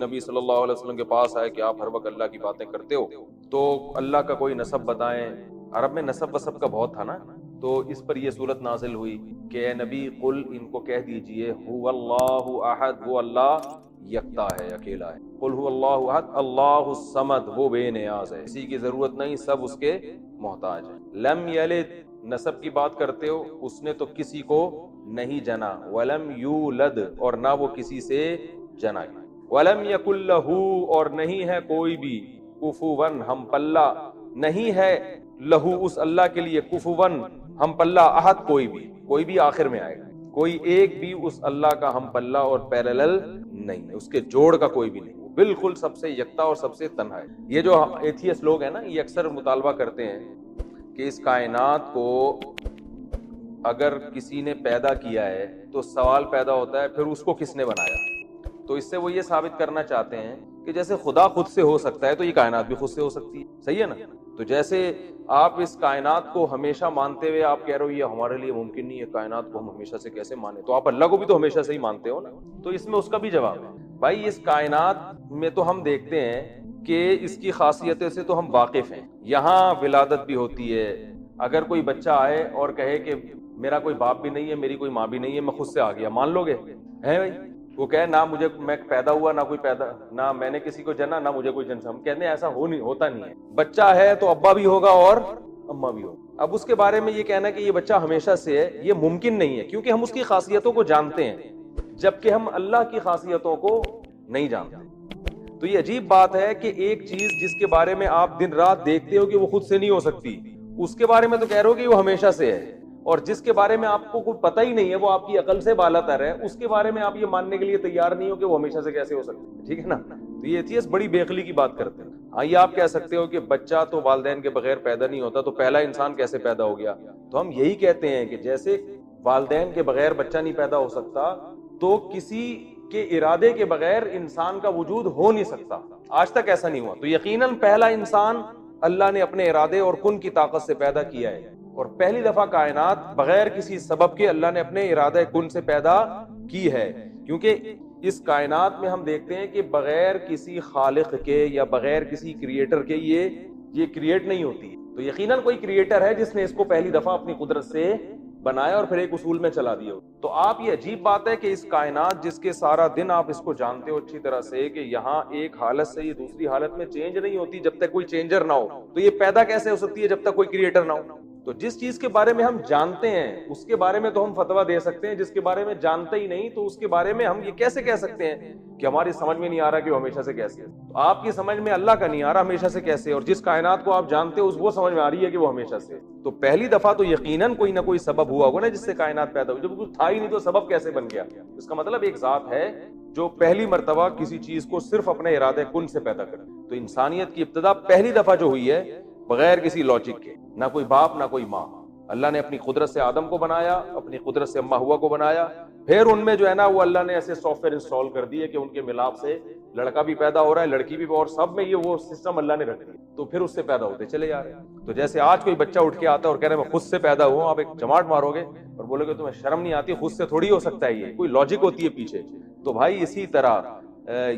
نبی صلی اللہ علیہ وسلم کے پاس آئے کہ آپ ہر وقت اللہ کی باتیں کرتے ہو تو اللہ کا کوئی نسب بتائیں. عرب میں نسب وسب کا بہت تھا نا, تو اس پر یہ صورت نازل ہوئی کہ اے نبی قل, ان کو کہہ دیجئے, هو اللہ احد, وہ اللہ یکتا ہے, اکیلا ہے. قل هو اللہ احد اللہ الصمد, وہ بے نیاز ہے, کسی کی ضرورت نہیں, سب اس کے محتاج ہیں. لم یلد, نسب کی بات کرتے ہو, اس نے تو کسی کو نہیں جنا. ولم یولد, اور نہ وہ کسی سے جنا گیا. ولم یکن لہ, اور نہیں ہے کوئی بھی, کفوا, ہم پلہ, نہیں ہے لہو, اس اللہ کے لیے, کفوا, ہم پلہ, احد, کوئی بھی آخر میں آئے گا, کوئی ایک بھی اس اللہ کا ہم پلہ اور پیرلل نہیں ہے, اس کے جوڑ کا کوئی بھی نہیں, بالکل سب سے یکتا اور سب سے تنہا ہے. یہ جو ایتھیسٹ لوگ ہیں نا, یہ اکثر مطالبہ کرتے ہیں کہ اس کائنات کو اگر کسی نے پیدا کیا ہے تو سوال پیدا ہوتا ہے پھر اس کو کس نے بنایا. تو اس سے وہ یہ ثابت کرنا چاہتے ہیں کہ جیسے خدا خود سے ہو سکتا ہے تو یہ کائنات بھی خود سے ہو سکتی ہے. صحیح ہے نا؟ تو جیسے آپ اس کائنات کو ہمیشہ مانتے ہوئے آپ کہہ رہے ہو یہ ہمارے لیے ممکن نہیں ہے, کائنات کو ہم ہمیشہ سے کیسے مانیں, تو آپ اللہ کو بھی تو ہمیشہ سے ہی مانتے ہو نا. تو اس میں اس کا بھی جواب ہے, بھائی اس کائنات میں تو ہم دیکھتے ہیں کہ اس کی خاصیتیں سے تو ہم واقف ہیں. یہاں ولادت بھی ہوتی ہے, اگر کوئی بچہ آئے اور کہے کہ میرا کوئی باپ بھی نہیں ہے, میری کوئی ماں بھی نہیں ہے, میں خود سے آ گیا, مان لو گے؟ ہے بھائی, وہ کہے نہ مجھے, میں پیدا ہوا, نہ کوئی پیدا, نہ میں نے کسی کو جنا, نہ مجھے کوئی جنس, ہم کہتے ہیں ایسا ہوتا نہیں ہے. بچہ ہے تو ابا بھی ہوگا اور اماں بھی ہوگا. اب اس کے بارے میں یہ کہنا کہ یہ بچہ ہمیشہ سے ہے, یہ ممکن نہیں ہے, کیونکہ ہم اس کی خاصیتوں کو جانتے ہیں جبکہ ہم اللہ کی خاصیتوں کو نہیں جانتے. تو یہ عجیب بات ہے کہ ایک چیز جس کے بارے میں آپ دن رات دیکھتے ہو کہ وہ خود سے نہیں ہو سکتی, اس کے بارے میں تو کہہ رہے ہو کہ وہ ہمیشہ سے ہے, اور جس کے بارے میں آپ کو کوئی پتہ ہی نہیں ہے, وہ آپ کی عقل سے بالا تر ہے, اس کے بارے میں آپ یہ ماننے کے لیے تیار نہیں ہو کہ وہ ہمیشہ سے کیسے ہو سکتا ہے. ٹھیک ہے نا؟ تو یہ ایتھیسٹ بڑی بے عقلی کی بات کرتے ہیں. ہاں یہ آپ کہہ سکتے ہو کہ بچہ تو والدین کے بغیر پیدا نہیں ہوتا, تو پہلا انسان کیسے پیدا ہو گیا؟ تو ہم یہی کہتے ہیں کہ جیسے والدین کے بغیر بچہ نہیں پیدا ہو سکتا, تو کسی کے ارادے کے بغیر انسان کا وجود ہو نہیں سکتا, آج تک ایسا نہیں ہوا. تو یقیناً پہلا انسان اللہ نے اپنے ارادے اور کن کی طاقت سے پیدا کیا ہے, اور پہلی دفعہ کائنات بغیر کسی سبب کے اللہ نے اپنے ارادہ کن سے پیدا کی ہے. کیونکہ اس کائنات میں ہم دیکھتے ہیں کہ بغیر کسی خالق کے یا بغیر کسی کریٹر کے یہ کریٹ نہیں ہوتی. تو یقیناً کوئی کریٹر ہے جس نے اس کو پہلی دفعہ اپنی قدرت سے بنایا اور پھر ایک اصول میں چلا دیا. تو آپ یہ عجیب بات ہے کہ اس کائنات جس کے سارا دن آپ اس کو جانتے ہو اچھی طرح سے کہ یہاں ایک حالت سے یہ دوسری حالت میں چینج نہیں ہوتی جب تک کوئی چینجر نہ ہو, تو یہ پیدا کیسے ہو سکتی ہے جب تک کوئی کریٹر نہ ہو؟ تو جس چیز کے بارے میں ہم جانتے ہیں اس کے بارے میں تو ہم فتویٰ دے سکتے ہیں, جس کے بارے میں جانتے ہی نہیں تو اس کے بارے میں ہم یہ کیسے کہہ سکتے ہیں کہ ہماری سمجھ میں نہیں آ رہا کہ وہ ہمیشہ سے کیسے ہے. تو آپ کی سمجھ میں اللہ کا نہیں آ رہا ہمیشہ سے کیسے, اور جس کائنات کو آپ جانتے ہو وہ سمجھ میں آ رہی ہے کہ وہ ہمیشہ سے. تو پہلی دفعہ تو یقیناً کوئی نہ کوئی سبب ہوا ہوگا نا جس سے کائنات پیدا ہوئی, جب کچھ تھا ہی نہیں تو سبب کیسے بن گیا؟ اس کا مطلب ایک ذات ہے جو پہلی مرتبہ کسی چیز کو صرف اپنے ارادے کن سے پیدا کرے. تو انسانیت کی ابتدا پہلی دفعہ جو ہوئی ہے بغیر کسی لاجک کے, نہ کوئی باپ نہ کوئی ماں, اللہ نے اپنی قدرت سے آدم کو بنایا, اپنی قدرت سے اماں ہوا کو بنایا, پھر ان میں جو ہے نا وہ اللہ نے ایسے سافٹ ویئر انسٹال کر دیے کہ ان کے ملاپ سے لڑکا بھی پیدا ہو رہا ہے, لڑکی بھی, اور سب میں یہ وہ سسٹم اللہ نے رکھ دیا, تو پھر اس سے پیدا ہوتے چلے جا رہے ہیں. تو جیسے آج کوئی بچہ اٹھ کے آتا ہے اور کہہ رہے ہیں میں خود سے پیدا ہوا, آپ ایک چماٹ مارو گے اور بولو گے تمہیں شرم نہیں آتی, خود سے تھوڑی ہو سکتا ہے, یہ کوئی لاجک ہوتی ہے پیچھے. تو بھائی اسی طرح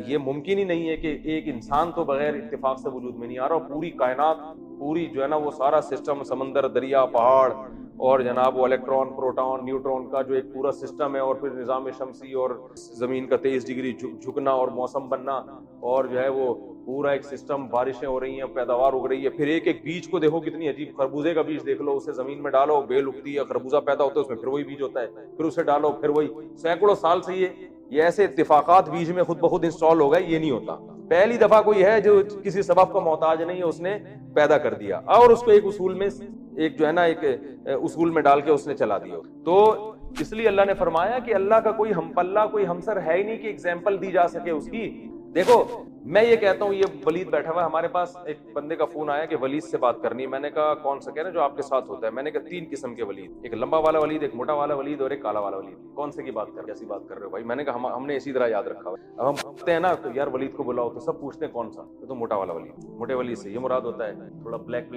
یہ ممکن ہی نہیں ہے کہ ایک انسان تو بغیر اتفاق سے وجود میں نہیں آ رہا, اور پوری کائنات, پوری جو ہے نا وہ سارا سسٹم, سمندر, دریا, پہاڑ, اور جناب وہ الیکٹران, پروٹون, نیوٹرون کا جو ایک پورا سسٹم ہے, اور پھر نظام شمسی اور زمین کا 23 ڈگری جھکنا اور موسم بننا, اور جو ہے وہ پورا ایک سسٹم, بارشیں ہو رہی ہیں, پیداوار اگ رہی ہے. پھر ایک ایک بیج کو دیکھو کتنی عجیب, خربوزے کا بیج دیکھ لو, اسے زمین میں ڈالو, بیل اگتی ہے, خربوزہ پیدا ہوتا ہے, اس میں پھر وہی بیج ہوتا ہے, پھر اسے ڈالو, پھر وہی. سینکڑوں سال سے یہ ایسے اتفاقات بیج میں خود بخود انسٹال ہو گئے, یہ نہیں ہوتا. پہلی دفعہ کوئی ہے جو کسی سبب کا محتاج نہیں ہے, اس نے پیدا کر دیا اور اس کو ایک اصول میں, ایک جو ہے نا ایک اصول میں ڈال کے اس نے چلا دیا. تو اس لیے اللہ نے فرمایا کہ اللہ کا کوئی ہم پلہ, کوئی ہمسر ہے ہی نہیں کہ ایگزامپل دی جا سکے اس کی. دیکھو میں یہ کہتا ہوں, یہ ولید بیٹھا ہوا ہے ہمارے پاس, ایک بندے کا فون آیا کہ ولید سے بات کرنی ہے. میں نے کہا کون سا؟ کہہ رہے جو آپ کے ساتھ ہوتا ہے. میں نے کہا 3 قسم کے ولید, ایک لمبا والا ولید, ایک موٹا والا ولید, اور ایک کالا والا ولید. کون سے کی بات کر, کیسی بات کر رہے ہو بھائی؟ میں نے کہا ہم نے اسی طرح یاد رکھا ہوا ہے. اب ہم پوچھتے ہیں نا تو یار ولید کو بلاؤ, تو سب پوچھتے ہیں کون سا, تو موٹا والا ولید. موٹے ولید سے یہ مراد ہوتا ہے تھوڑا بلیک,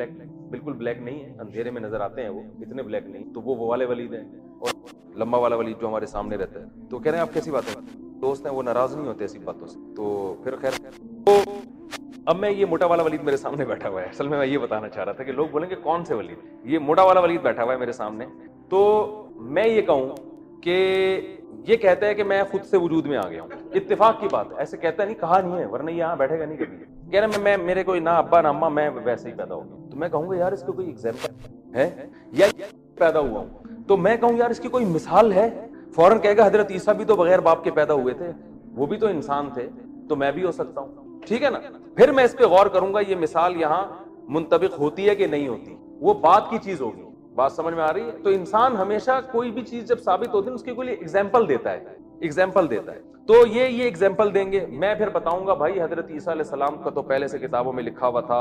بالکل بلیک نہیں ہے, اندھیرے میں نظر آتے ہیں, وہ اتنے بلیک نہیں, تو وہ والے ولید ہیں. اور لمبا والا ولید جو ہمارے سامنے رہتا ہے. تو کہہ رہے ہیں آپ کیسی بات ہے, دوست ہیں وہ ناراض نہیں ہوتے ایسی باتوں سے. تو پھر خیر تو اب میں یہ موٹا والا ولید میرے سامنے بیٹھا ہوا ہے. اصل میں یہ بتانا چاہ رہا تھا کہ لوگ بولیں گے کون سے ولید, یہ موٹا والا ولید بیٹھا ہوا ہے میرے سامنے. تو میں یہ کہوں کہ یہ کہتا ہے کہ میں خود سے وجود میں آ گیا ہوں. اتفاق کی بات ہے, ایسے کہتا نہیں, کہا نہیں ہے, ورنہ یہاں بیٹھے گا نہیں کبھی. کہہ رہا میں میرے کوئی نہ ابا نہ اماں, میں ویسے ہی پیدا ہو گیا. تو میں کہوں گا یار اس کو کوئی ایگزامپل ہے, یا پیدا ہوا ہوں. تو میں کہوں یار اس کی کوئی مثال ہے. فوراً کہے گا حضرت عیسیٰ بھی تو بغیر باپ کے پیدا ہوئے تھے, وہ بھی تو انسان تھے, تو میں بھی ہو سکتا ہوں. ٹھیک ہے نا. پھر میں اس پہ غور کروں گا یہ مثال یہاں منطبق ہوتی ہے کہ نہیں ہوتی, وہ بات کی چیز ہوگی. بات سمجھ میں آ رہی ہے؟ تو انسان ہمیشہ کوئی بھی چیز جب ثابت ہوتی ہے اس کی کوئی ایگزامپل دیتا ہے, ایگزامپل دیتا ہے. تو یہ ایگزامپل دیں گے, میں پھر بتاؤں گا بھائی حضرت عیسیٰ علیہ السلام کا تو پہلے سے کتابوں میں لکھا ہوا تھا,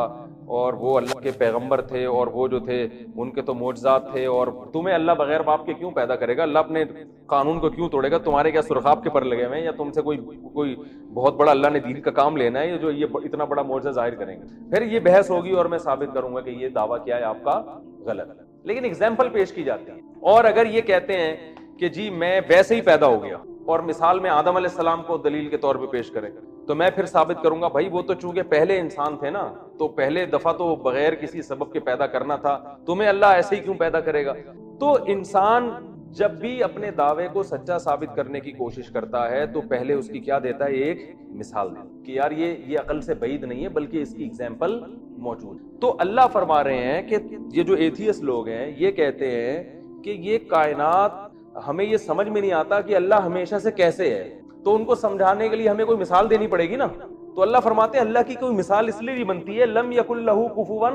اور وہ اللہ کے پیغمبر تھے, اور وہ جو تھے ان کے تو معجزات تھے, اور تمہیں اللہ بغیر باپ کے کیوں پیدا کرے گا, اللہ اپنے قانون کو کیوں توڑے گا, تمہارے کیا سرخاب کے پر لگے ہوئے ہیں, یا تم سے کوئی بہت بڑا اللہ نے دین کا کام لینا ہے جو یہ اتنا بڑا معجزہ ظاہر کریں گے. پھر یہ بحث ہوگی اور میں ثابت کروں گا کہ یہ دعویٰ کیا ہے آپ کا غلط, لیکن ایگزامپل پیش کی جاتی ہے. اور اگر یہ کہتے ہیں کہ جی میں ویسے ہی پیدا ہو گیا, اور مثال میں آدم علیہ السلام کو دلیل کے طور پہ پیش کریں, تو میں پھر ثابت کروں گا بھائی وہ تو چونکہ پہلے انسان تھے نا, تو پہلے دفعہ تو بغیر کسی سبب کے پیدا کرنا تھا, تمہیں اللہ ایسے ہی کیوں پیدا کرے گا. تو انسان جب بھی اپنے دعوے کو سچا ثابت کرنے کی کوشش کرتا ہے تو پہلے اس کی کیا دیتا ہے, ایک مثال دیتا ہے کہ یار یہ عقل سے بعید نہیں ہے بلکہ اس کی ایگزامپل موجود. تو اللہ فرما رہے ہیں کہ یہ جو ایتھیسٹ لوگ ہیں یہ کہتے ہیں کہ یہ کائنات ہمیں یہ سمجھ میں نہیں آتا کہ اللہ ہمیشہ سے کیسے ہے, تو ان کو سمجھانے کے لیے ہمیں کوئی مثال دینی پڑے گی نا. تو اللہ فرماتے ہیں اللہ کی کوئی مثال اس لیے نہیں بنتی ہے, لم یکن لہ کفوا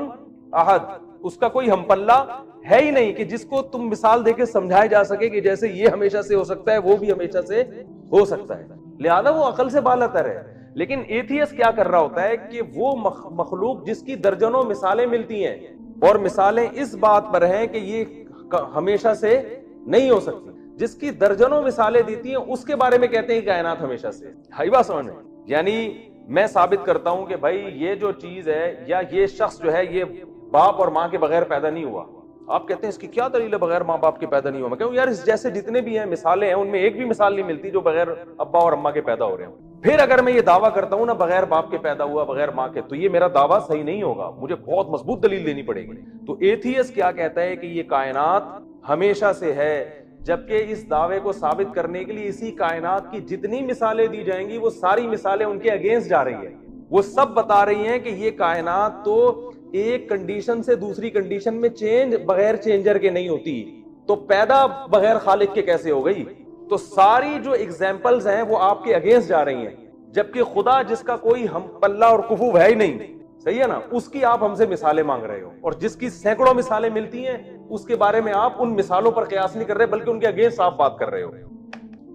احد, اس کا کوئی ہم پلہ ہے ہی نہیں کہ جس کو تم مثال دے کے سمجھایا جا سکے کہ جیسے یہ ہمیشہ سے ہو سکتا ہے وہ بھی ہمیشہ سے ہو سکتا ہے, لہذا وہ عقل سے بالاتر ہے. لیکن ایتھیسٹ کیا کر رہا ہوتا ہے کہ وہ مخلوق جس کی درجنوں مثالیں ملتی ہیں, اور مثالیں اس بات پر ہیں کہ یہ ہمیشہ سے نہیں ہو سکتی, جس کی درجنوں مثالیں دیتی ہیں اس کے بارے میں کہتے ہیں کہ کائنات ہمیشہ سے. ہائی بات سمجھ میں, یعنی میں ثابت کرتا ہوں کہ بھائی یہ جو چیز ہے یا یہ شخص جو ہے یہ باپ اور ماں کے بغیر پیدا نہیں ہوا. آپ کہتے ہیں اس کی کیا دلیل ہے بغیر ماں باپ کے پیدا نہیں ہوا. میں کہوں یار اس جیسے جتنے بھی ہیں مثالیں ہیں ان میں ایک بھی مثال نہیں ملتی جو بغیر ابا اور اماں کے پیدا ہو رہے ہیں. پھر اگر میں یہ دعویٰ کرتا ہوں نا بغیر باپ کے پیدا ہوا بغیر ماں کے, تو یہ میرا دعویٰ صحیح نہیں ہوگا, مجھے بہت مضبوط دلیل دینی پڑے گی. تو ایتھیسٹ کیا کہتا ہے کہ یہ کائنات ہمیشہ سے ہے, جبکہ اس دعوے کو ثابت کرنے کے لیے اسی کائنات کی جتنی مثالیں دی جائیں گی وہ ساری مثالیں ان کے اگینسٹ جا رہی ہیں. وہ سب بتا رہی ہیں کہ یہ کائنات تو ایک کنڈیشن سے دوسری کنڈیشن میں چینج بغیر چینجر کے نہیں ہوتی, تو پیدا بغیر خالق کے کیسے ہو گئی. تو ساری جو ایگزامپلز ہیں وہ آپ کے اگینسٹ جا رہی ہیں, جبکہ خدا جس کا کوئی ہم پلہ اور کفو ہے ہی نہیں, صحیح ہے نا, اس کی آپ ہم سے مثالیں مانگ رہے ہو, اور جس کی سینکڑوں مثالیں ملتی ہیں اس کے بارے میں آپ ان مثالوں پر قیاس نہیں کر رہے بلکہ ان کے اگینسٹ آپ بات کر رہے ہو.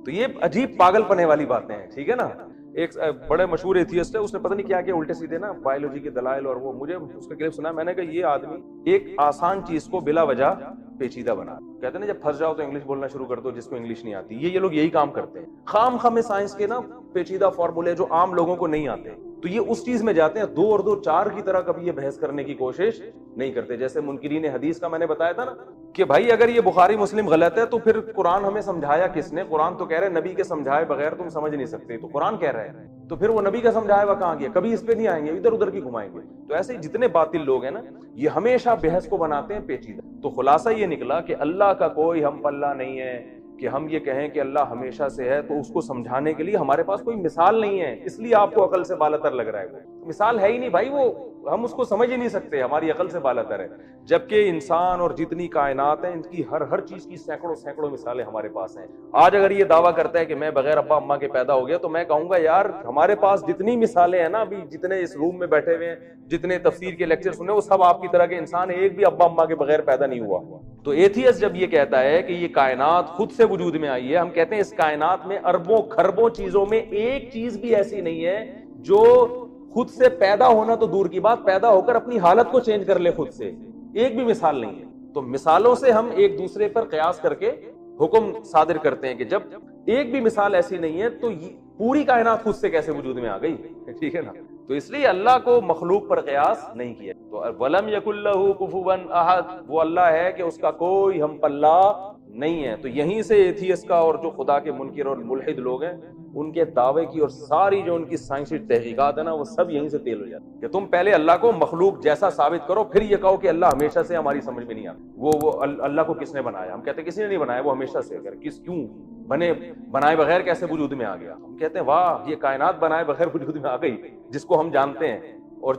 تو یہ عجیب پاگل پنے والی باتیں ہیں, ٹھیک ہے نا. ایک بڑے مشہور ایتھیسٹ ہے, اس نے پتہ نہیں کیا الٹے سیدھے نا بایولوجی کے دلائل, اور وہ مجھے اس کا کلپ سنا, میں نے کہا یہ آدمی ایک آسان چیز کو بلا وجہ پیچیدہ بنا. کہتے ہیں نا جب پھنس جاؤ تو انگلش بولنا شروع کر دو جس کو انگلش نہیں آتی. یہ لوگ یہی کام کرتے ہیں, خام خام سائنس کے نا پیچیدہ فارمولے جو عام لوگوں کو نہیں آتے, تو یہ اس چیز میں جاتے ہیں 2 اور 2 4 کی طرح کبھی یہ بحث کرنے کی کوشش نہیں کرتے. جیسے منکرین حدیث کا میں نے بتایا تھا نا کہ بھائی اگر یہ بخاری مسلم غلط ہے تو پھر قرآن ہمیں سمجھایا کس نے. قرآن تو کہہ رہے نبی کے سمجھائے بغیر تم سمجھ نہیں سکتے, تو قرآن کہہ رہے ہیں, تو پھر وہ نبی کا سمجھایا ہوا کہاں گیا, کبھی اس پہ نہیں آئیں گے, ادھر ادھر کی گھمائیں گے. تو ایسے ہی جتنے باطل لوگ ہیں نا یہ ہمیشہ بحث کو بناتے ہیں پیچیدہ. تو خلاصہ یہ نکلا کہ اللہ کا کوئی ہم پلہ نہیں ہے کہ ہم یہ کہیں کہ اللہ ہمیشہ سے ہے, تو اس کو سمجھانے کے لیے ہمارے پاس کوئی مثال نہیں ہے, اس لیے آپ کو عقل سے بالاتر لگ رہا ہے. وہ مثال ہے ہی نہیں بھائی, وہ ہم اس کو سمجھ ہی نہیں سکتے, ہماری عقل سے بالاتر ہے. جبکہ انسان اور جتنی کائنات ہیں ان کی ہر چیز کی سینکڑوں مثالیں ہمارے پاس ہیں. آج اگر یہ دعویٰ کرتا ہے کہ میں بغیر ابا اماں کے پیدا ہو گیا, تو میں کہوں گا یار ہمارے پاس جتنی مثالیں ہیں نا, ابھی جتنے اس روم میں بیٹھے ہوئے ہیں, جتنے تفسیر کے لیکچر سنے, وہ سب آپ کی طرح کے انسان, ایک بھی ابا اماں کے بغیر پیدا نہیں ہوا. تو ایتھیسٹ جب یہ کہتا ہے کہ یہ کائنات خود سے وجود میں آئی ہے, ہم کہتے ہیں اس کائنات میں اربوں خربوں چیزوں میں ایک چیز بھی ایسی نہیں ہے جو خود سے پیدا ہونا تو دور کی بات, پیدا ہو کر اپنی حالت کو چینج کر لے خود سے, ایک بھی مثال نہیں ہے. تو مثالوں سے ہم ایک دوسرے پر قیاس کر کے حکم صادر کرتے ہیں کہ جب ایک بھی مثال ایسی نہیں ہے تو پوری کائنات خود سے کیسے وجود میں آ گئی, ٹھیک ہے نا. تو اس لیے اللہ کو مخلوق پر قیاس نہیں کیا. تو وَلَمْ يَكُنْ لَهُ كُفُوًا أَحَدٌ, وہ اللہ ہے کہ اس کا کوئی ہم پلہ نہیں ہے. تو یہیں سے ایتھیسٹ کا اور جو خدا کے منکر اور ملحد لوگ ہیں ان کے دعوے کی اور ساری جو ان کی سائنسی تحقیقات ہے نا وہ سب یہیں سے تیل ہو جاتی ہے کہ تم پہلے اللہ کو مخلوق جیسا ثابت کرو پھر یہ کہو کہ اللہ ہمیشہ سے، ہماری سمجھ میں نہیں آتا وہ اللہ کو کس نے بنایا. ہم کہتے ہیں کسی نے نہیں بنایا، وہ ہمیشہ سے. اگر کیوں بنائے بغیر کیسے وجود میں آ گیا؟ ہم کہتے ہیں واہ، یہ کائنات بنائے بغیر وجود میں آ گئی جس کو ہم جانتے ہیں اور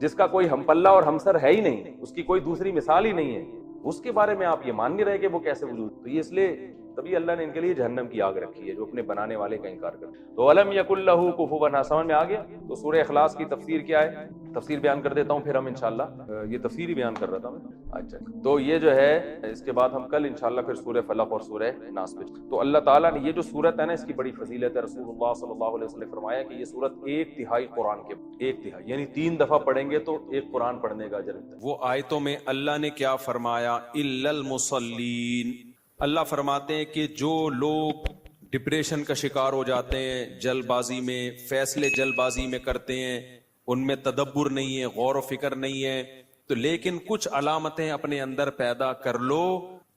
جس کا کوئی ہم پلہ اور ہمسر ہے ہی نہیں، اس کی کوئی دوسری مثال ہی نہیں ہے، اس کے بارے میں آپ یہ مان نہیں رہے کہ وہ کیسے وجود. تو یہ اس لیے تبھی اللہ نے ان کے لیے جہنم کی آگ رکھی ہے جو اپنے بنانے والے کا انکار کرتے. تو الم یکن لہ کفوا احد، سمجھ میں آ گیا؟ تو سورہ اخلاص کی تفسیر کیا ہے؟ تفسیر بیان کر دیتا ہوں، پھر ہم انشاءاللہ یہ تفسیر ہی بیان کر رہا تھا میں. اچھا، تو یہ جو ہے اس کے بعد ہم کل انشاءاللہ پھر سورہ فلق اور سورہ ناس پہ. تو اللہ تعالیٰ نے یہ جو سورت ہے نا، اس کی بڑی فضیلت ہے. رسول اللہ صلی اللہ علیہ وسلم نے فرمایا کہ یہ سورت 1/3 قرآن کے 1/3 یعنی 3 دفعہ پڑھیں گے تو ایک قرآن پڑھنے کا اجر ملتا ہے. وہ آیتوں میں اللہ نے کیا فرمایا؟ الا المصلین. اللہ فرماتے ہیں کہ جو لوگ ڈپریشن کا شکار ہو جاتے ہیں، جلد بازی میں فیصلے جلد بازی میں کرتے ہیں، ان میں تدبر نہیں ہے، غور و فکر نہیں ہے، تو لیکن کچھ علامتیں اپنے اندر پیدا کر لو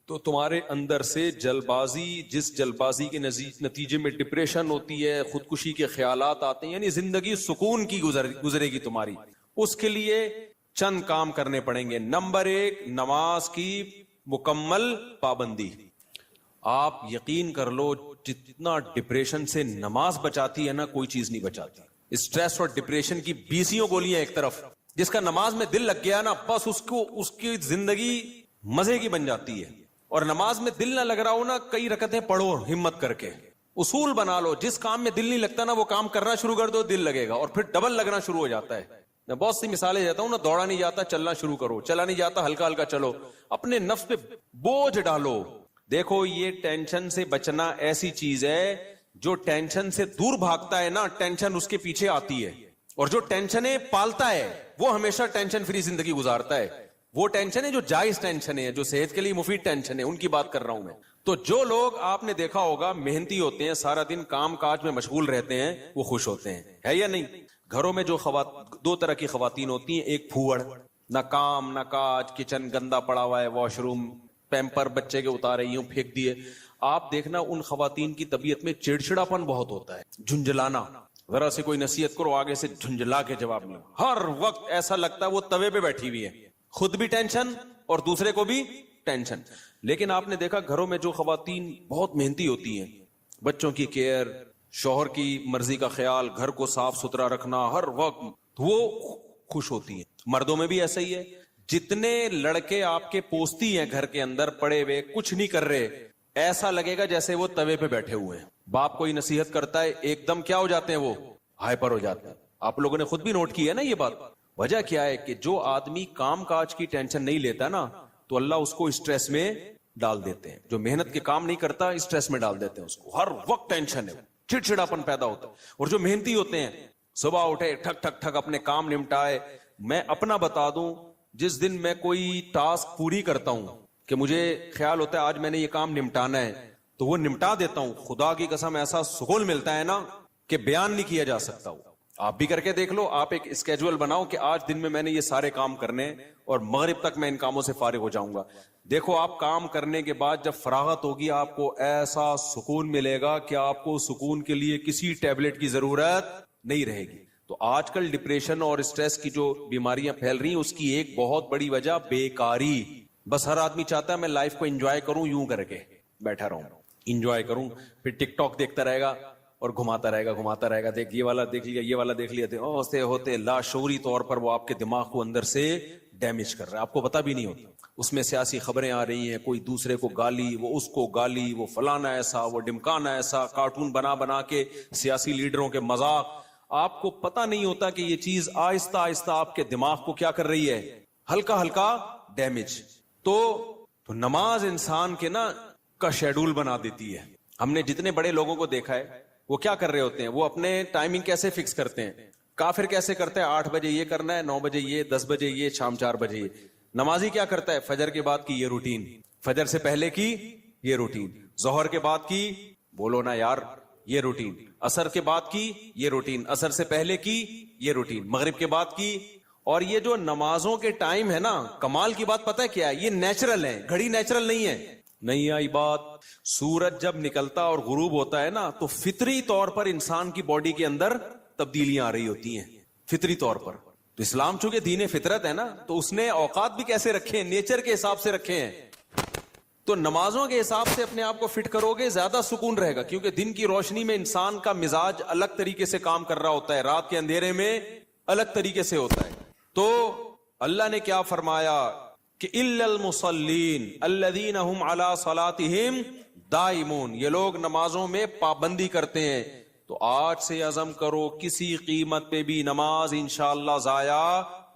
تو تمہارے اندر سے جلد بازی، جس جلد بازی کے نتیجے میں ڈپریشن ہوتی ہے، خودکشی کے خیالات آتے ہیں، یعنی زندگی سکون کی گزرے گی تمہاری. اس کے لیے چند کام کرنے پڑیں گے. نمبر 1، نماز کی مکمل پابندی. آپ یقین کر لو جتنا ڈپریشن سے نماز بچاتی ہے نا، کوئی چیز نہیں بچاتی. اسٹریس اور ڈپریشن کی 20 گولیاں ایک طرف، جس کا نماز میں دل لگ گیا نا، بس اس کی زندگی مزے کی بن جاتی ہے. اور نماز میں دل نہ لگ رہا ہو نا، کئی رکعتیں پڑھو ہمت کر کے. اصول بنا لو، جس کام میں دل نہیں لگتا نا، وہ کام کرنا شروع کر دو، دل لگے گا اور پھر ڈبل لگنا شروع ہو جاتا ہے. میں بہت سی مثالیں دیتا ہوں نا، دوڑا نہیں جاتا چلنا شروع کرو، چلا نہیں جاتا ہلکا ہلکا چلو، اپنے نفس پہ بوجھ ڈالو. دیکھو یہ ٹینشن سے بچنا ایسی چیز ہے، جو ٹینشن سے دور بھاگتا ہے نا، ٹینشن اس کے پیچھے آتی ہے. اور جو ٹینشنیں پالتا ہے وہ ہمیشہ ٹینشن فری زندگی گزارتا ہے. وہ ٹینشن ہے جو جائز ٹینشن ہے، جو صحت کے لیے مفید ٹینشن ہے، ان کی بات کر رہا ہوں میں. تو جو لوگ آپ نے دیکھا ہوگا محنتی ہوتے ہیں، سارا دن کام کاج میں مشغول رہتے ہیں، وہ خوش ہوتے ہیں، ہے یا نہیں؟ گھروں میں جو 2 طرح کی خواتین ہوتی ہیں، ایک پھوڑ، نہ کام نہ کاج، کچن گندا پڑا ہوا ہے، واش روم پیمپر بچے کے اتارے یوں پھینک دیے. آپ دیکھنا ان خواتین کی طبیعت میں چڑچڑاپن بہت ہوتا ہے، جھنجھلانا. ذرا سے کوئی نصیحت کرو، آگے سے جھنجھلا کے جواب لو. ہر وقت ایسا لگتا ہے وہ توے پہ بیٹھی ہوئی ہے، خود بھی ٹینشن اور دوسرے کو بھی ٹینشن. لیکن آپ نے دیکھا گھروں میں جو خواتین بہت محنتی ہوتی ہیں، بچوں کی کیئر، شوہر کی مرضی کا خیال، گھر کو صاف ستھرا رکھنا ہر وقت، وہ خوش ہوتی ہیں. مردوں میں بھی ایسا ہی ہے. جتنے لڑکے آپ کے پوستی ہیں گھر کے اندر پڑے ہوئے، کچھ نہیں کر رہے، ایسا لگے گا جیسے وہ توے پہ بیٹھے ہوئے ہیں. باپ کوئی نصیحت کرتا ہے، ایک دم کیا ہو جاتے ہیں، وہ ہائپر ہو جاتے ہیں. آپ لوگوں نے خود بھی نوٹ کی ہے نا یہ بات. وجہ کیا ہے کہ جو آدمی کام کاج کی ٹینشن نہیں لیتا نا، تو اللہ اس کو اسٹریس میں ڈال دیتے ہیں. جو محنت کے کام نہیں کرتا، اسٹریس میں ڈال دیتے ہیں اس کو. ہر وقت ٹینشن ہے، چڑچڑاپن پیدا ہوتا ہے. اور جو محنتی ہوتے ہیں، صبح اٹھے ٹھک ٹھک ٹھک اپنے کام نمٹائے. میں اپنا بتا دوں، جس دن میں کوئی ٹاسک پوری کرتا ہوں کہ مجھے خیال ہوتا ہے آج میں نے یہ کام نمٹانا ہے، تو وہ نمٹا دیتا ہوں. خدا کی قسم ایسا سکون ملتا ہے نا کہ بیان نہیں کیا جا سکتا. آپ بھی کر کے دیکھ لو. آپ ایک اسکیجول بناؤ کہ آج دن میں نے یہ سارے کام کرنے اور مغرب تک میں ان کاموں سے فارغ ہو جاؤں گا. دیکھو آپ کام کرنے کے بعد جب فراغت ہوگی، آپ کو ایسا سکون ملے گا کہ آپ کو سکون کے لیے کسی ٹیبلٹ کی ضرورت نہیں رہے گی. تو آج کل ڈپریشن اور اسٹریس کی جو بیماریاں پھیل رہی ہیں، اس کی ایک بہت بڑی وجہ بیکاری. بس ہر آدمی چاہتا ہے میں لائف کو انجوائے کروں، یوں کر کے بیٹھا رہوں، انجوائے کروں، پھر ٹک ٹاک دیکھتا رہے گا اور گھماتا رہے گا، دیکھ یہ والا دیکھ لیا، یہ والا دیکھ لیا. ہوتے لاشعوری طور پر وہ آپ کے دماغ کو اندر سے ڈیمیج کر رہا ہے، آپ کو پتا بھی نہیں ہوتا. اس میں سیاسی خبریں آ رہی ہیں، کوئی دوسرے کو گالی، وہ اس کو گالی، وہ فلانا ایسا، وہ ڈمکانا ایسا، کارٹون بنا کے سیاسی لیڈروں کے مذاق. آپ کو پتا نہیں ہوتا کہ یہ چیز آہستہ آہستہ آپ کے دماغ کو کیا کر رہی ہے، ہلکا ہلکا ڈیمیج. تو نماز انسان کے نا کا شیڈول بنا دیتی ہے. ہم نے جتنے بڑے لوگوں کو دیکھا ہے، وہ کیا کر رہے ہوتے ہیں، وہ اپنے ٹائمنگ کیسے فکس کرتے ہیں. کافر کیسے کرتا ہے، 8 بجے یہ کرنا ہے، 9 بجے یہ، 10 بجے یہ، شام 4 بجے یہ. نمازی کیا کرتا ہے، فجر کے بعد کی یہ روٹین، فجر سے پہلے کی یہ روٹین، ظہر کے بعد کی، بولو نا یار، یہ روٹین، عصر کے بعد کی یہ روٹین، عصر سے پہلے کی یہ روٹین، مغرب کے بعد کی. اور یہ جو نمازوں کے ٹائم ہے نا، کمال کی بات پتہ ہے کیا ہے، یہ نیچرل ہے، گھڑی نیچرل نہیں ہے. نہیں آئی بات؟ سورج جب نکلتا اور غروب ہوتا ہے نا تو فطری طور پر انسان کی باڈی کے اندر تبدیلیاں آ رہی ہوتی ہیں فطری طور پر. تو اسلام چونکہ دین فطرت ہے نا تو اس نے اوقات بھی کیسے رکھے ہیں؟ نیچر کے حساب سے رکھے ہیں. تو نمازوں کے حساب سے اپنے آپ کو فٹ کرو گے زیادہ سکون رہے گا, کیونکہ دن کی روشنی میں انسان کا مزاج الگ طریقے سے کام کر رہا ہوتا ہے, رات کے اندھیرے میں الگ طریقے سے ہوتا ہے. تو اللہ نے کیا فرمایا کہ الا المصلین الذین هم علی صلاتهم دائمون, یہ لوگ نمازوں میں پابندی کرتے ہیں. تو آج سے عزم کرو کسی قیمت پہ بھی نماز انشاءاللہ ضائع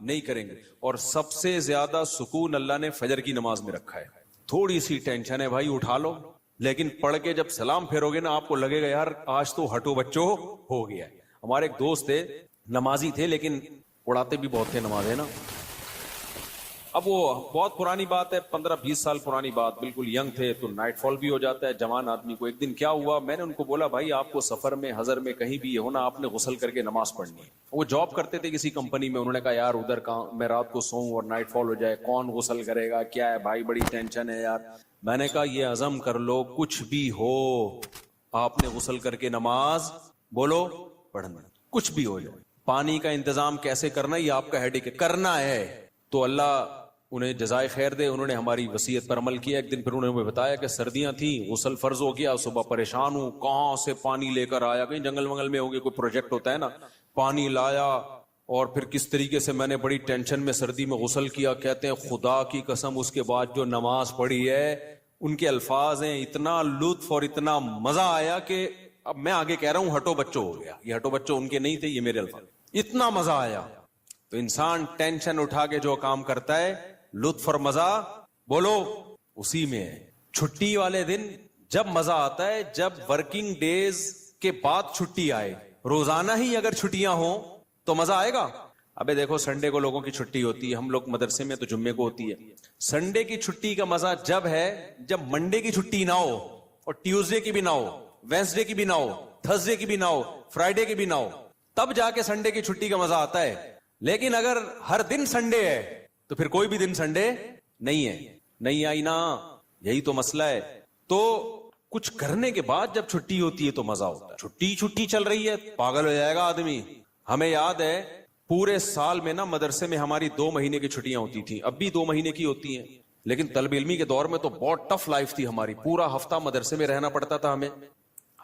نہیں کریں گے. اور سب سے زیادہ سکون اللہ نے فجر کی نماز میں رکھا ہے. تھوڑی سی ٹینشن ہے بھائی اٹھا لو, لیکن پڑھ کے جب سلام پھیرو گے نا آپ کو لگے گا یار آج تو ہٹو بچو ہو گیا. ہمارے ایک دوست تھے نمازی تھے لیکن اڑاتے بھی بہت تھے نماز ہے نا. اب وہ بہت پرانی بات ہے, 15-20 سال پرانی بات, بالکل ینگ تھے تو نائٹ فال بھی ہو جاتا ہے جوان آدمی کو. ایک دن کیا ہوا, میں نے ان کو بولا بھائی آپ کو سفر میں حضر میں کہیں بھی ہونا آپ نے غسل کر کے نماز پڑھنی ہے. وہ جاب کرتے تھے کسی کمپنی میں, انہوں نے کہا یار ادھر کہاں میں رات کو سوؤں اور نائٹ فال ہو جائے, کون غسل کرے گا, کیا ہے بھائی بڑی ٹینشن ہے یار. میں نے کہا یہ عزم کر لو کچھ بھی ہو آپ نے غسل کر کے نماز بولو پڑھنا, کچھ بھی ہو جائے. پانی کا انتظام کیسے کرنا یہ آپ کا ہیڈک ہے, کرنا ہے. تو اللہ انہیں جزائے خیر دے, انہوں نے ہماری وصیت پر عمل کیا. ایک دن پھر انہوں نے بتایا کہ سردیاں تھیں, غسل فرض ہو گیا, صبح پریشان ہوں کہاں سے پانی لے کر آیا, کہیں جنگل ونگل میں ہو گیا کوئی پروجیکٹ ہوتا ہے نا, پانی لایا اور پھر کس طریقے سے میں نے بڑی ٹینشن میں سردی میں غسل کیا. کہتے ہیں خدا کی قسم اس کے بعد جو نماز پڑھی ہے ان کے الفاظ ہیں اتنا لطف اور اتنا مزہ آیا کہ اب میں آگے کہہ رہا ہوں ہٹو بچو ہو گیا. یہ ہٹو بچو ان کے نہیں تھے, یہ میرے الفاظ. اتنا مزہ آیا. تو انسان ٹینشن اٹھا کے جو کام کرتا ہے لطف اور مزہ بولو اسی میں ہے. چھٹی والے دن جب مزہ آتا ہے جب ورکنگ ڈیز کے بعد چھٹی آئے. روزانہ ہی اگر چھٹیاں ہوں تو مزہ آئے گا. ابے دیکھو سنڈے کو لوگوں کی چھٹی ہوتی ہے, ہم لوگ مدرسے میں تو جمعے کو ہوتی ہے. سنڈے کی چھٹی کا مزہ جب ہے جب منڈے کی چھٹی نہ ہو اور ٹیوزڈے کی بھی نہ ہو, وینسڈے کی بھی نہ ہو, تھرسڈے کی بھی نہ ہو, فرائیڈے کی بھی نہ ہو, تب جا کے سنڈے کی چھٹی کا مزہ آتا ہے. لیکن اگر ہر دن سنڈے ہے تو پھر کوئی بھی دن سنڈے نہیں ہے. نہیں آئی نا, یہی تو مسئلہ ہے. تو کچھ کرنے کے بعد جب چھٹی ہوتی ہے تو مزہ ہوتا ہے. چھٹی چل رہی ہے پاگل ہو جائے گا آدمی. ہمیں یاد ہے پورے سال میں نا مدرسے میں ہماری 2 مہینے کی چھٹیاں ہوتی تھیں, اب بھی 2 مہینے کی ہوتی ہیں, لیکن طلب علمی کے دور میں تو بہت ٹف لائف تھی ہماری. پورا ہفتہ مدرسے میں رہنا پڑتا تھا ہمیں.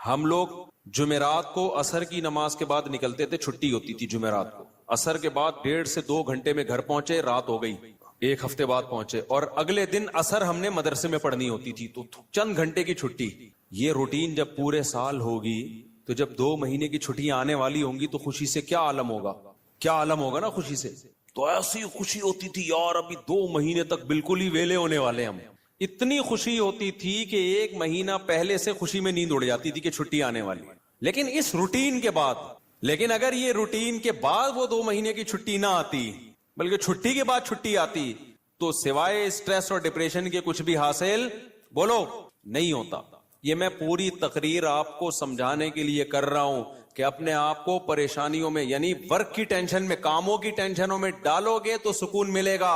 ہم لوگ جمعرات کو عصر کی نماز کے بعد نکلتے تھے, چھٹی ہوتی تھی جمعرات کو. عصر کے بعد 1.5 سے 2 گھنٹے میں گھر پہنچے, رات ہو گئی, 1 ہفتے بعد پہنچے, اور اگلے دن عصر ہم نے مدرسے میں پڑھنی ہوتی تھی. تو چند گھنٹے کی چھٹی. یہ روٹین جب پورے سال ہوگی تو جب 2 مہینے کی چھٹیاں آنے والی ہوں گی تو خوشی سے کیا عالم ہوگا, کیا عالم ہوگا نا خوشی سے. تو ایسی خوشی ہوتی تھی یار ابھی 2 مہینے تک بالکل ہی ویلے ہونے والے ہم. اتنی خوشی ہوتی تھی کہ 1 مہینہ پہلے سے خوشی میں نیند اڑ جاتی تھی کہ چھٹی آنے والی ہے. لیکن اس روٹین کے بعد, لیکن اگر یہ روٹین کے بعد وہ 2 مہینے کی چھٹی نہ آتی بلکہ چھٹی کے بعد چھٹی آتی تو سوائے اسٹریس اور ڈپریشن کے کچھ بھی حاصل بولو نہیں ہوتا. یہ میں پوری تقریر آپ کو سمجھانے کے لیے کر رہا ہوں کہ اپنے آپ کو پریشانیوں میں یعنی ورک کی ٹینشن میں, کاموں کی ٹینشنوں میں ڈالو گے تو سکون ملے گا,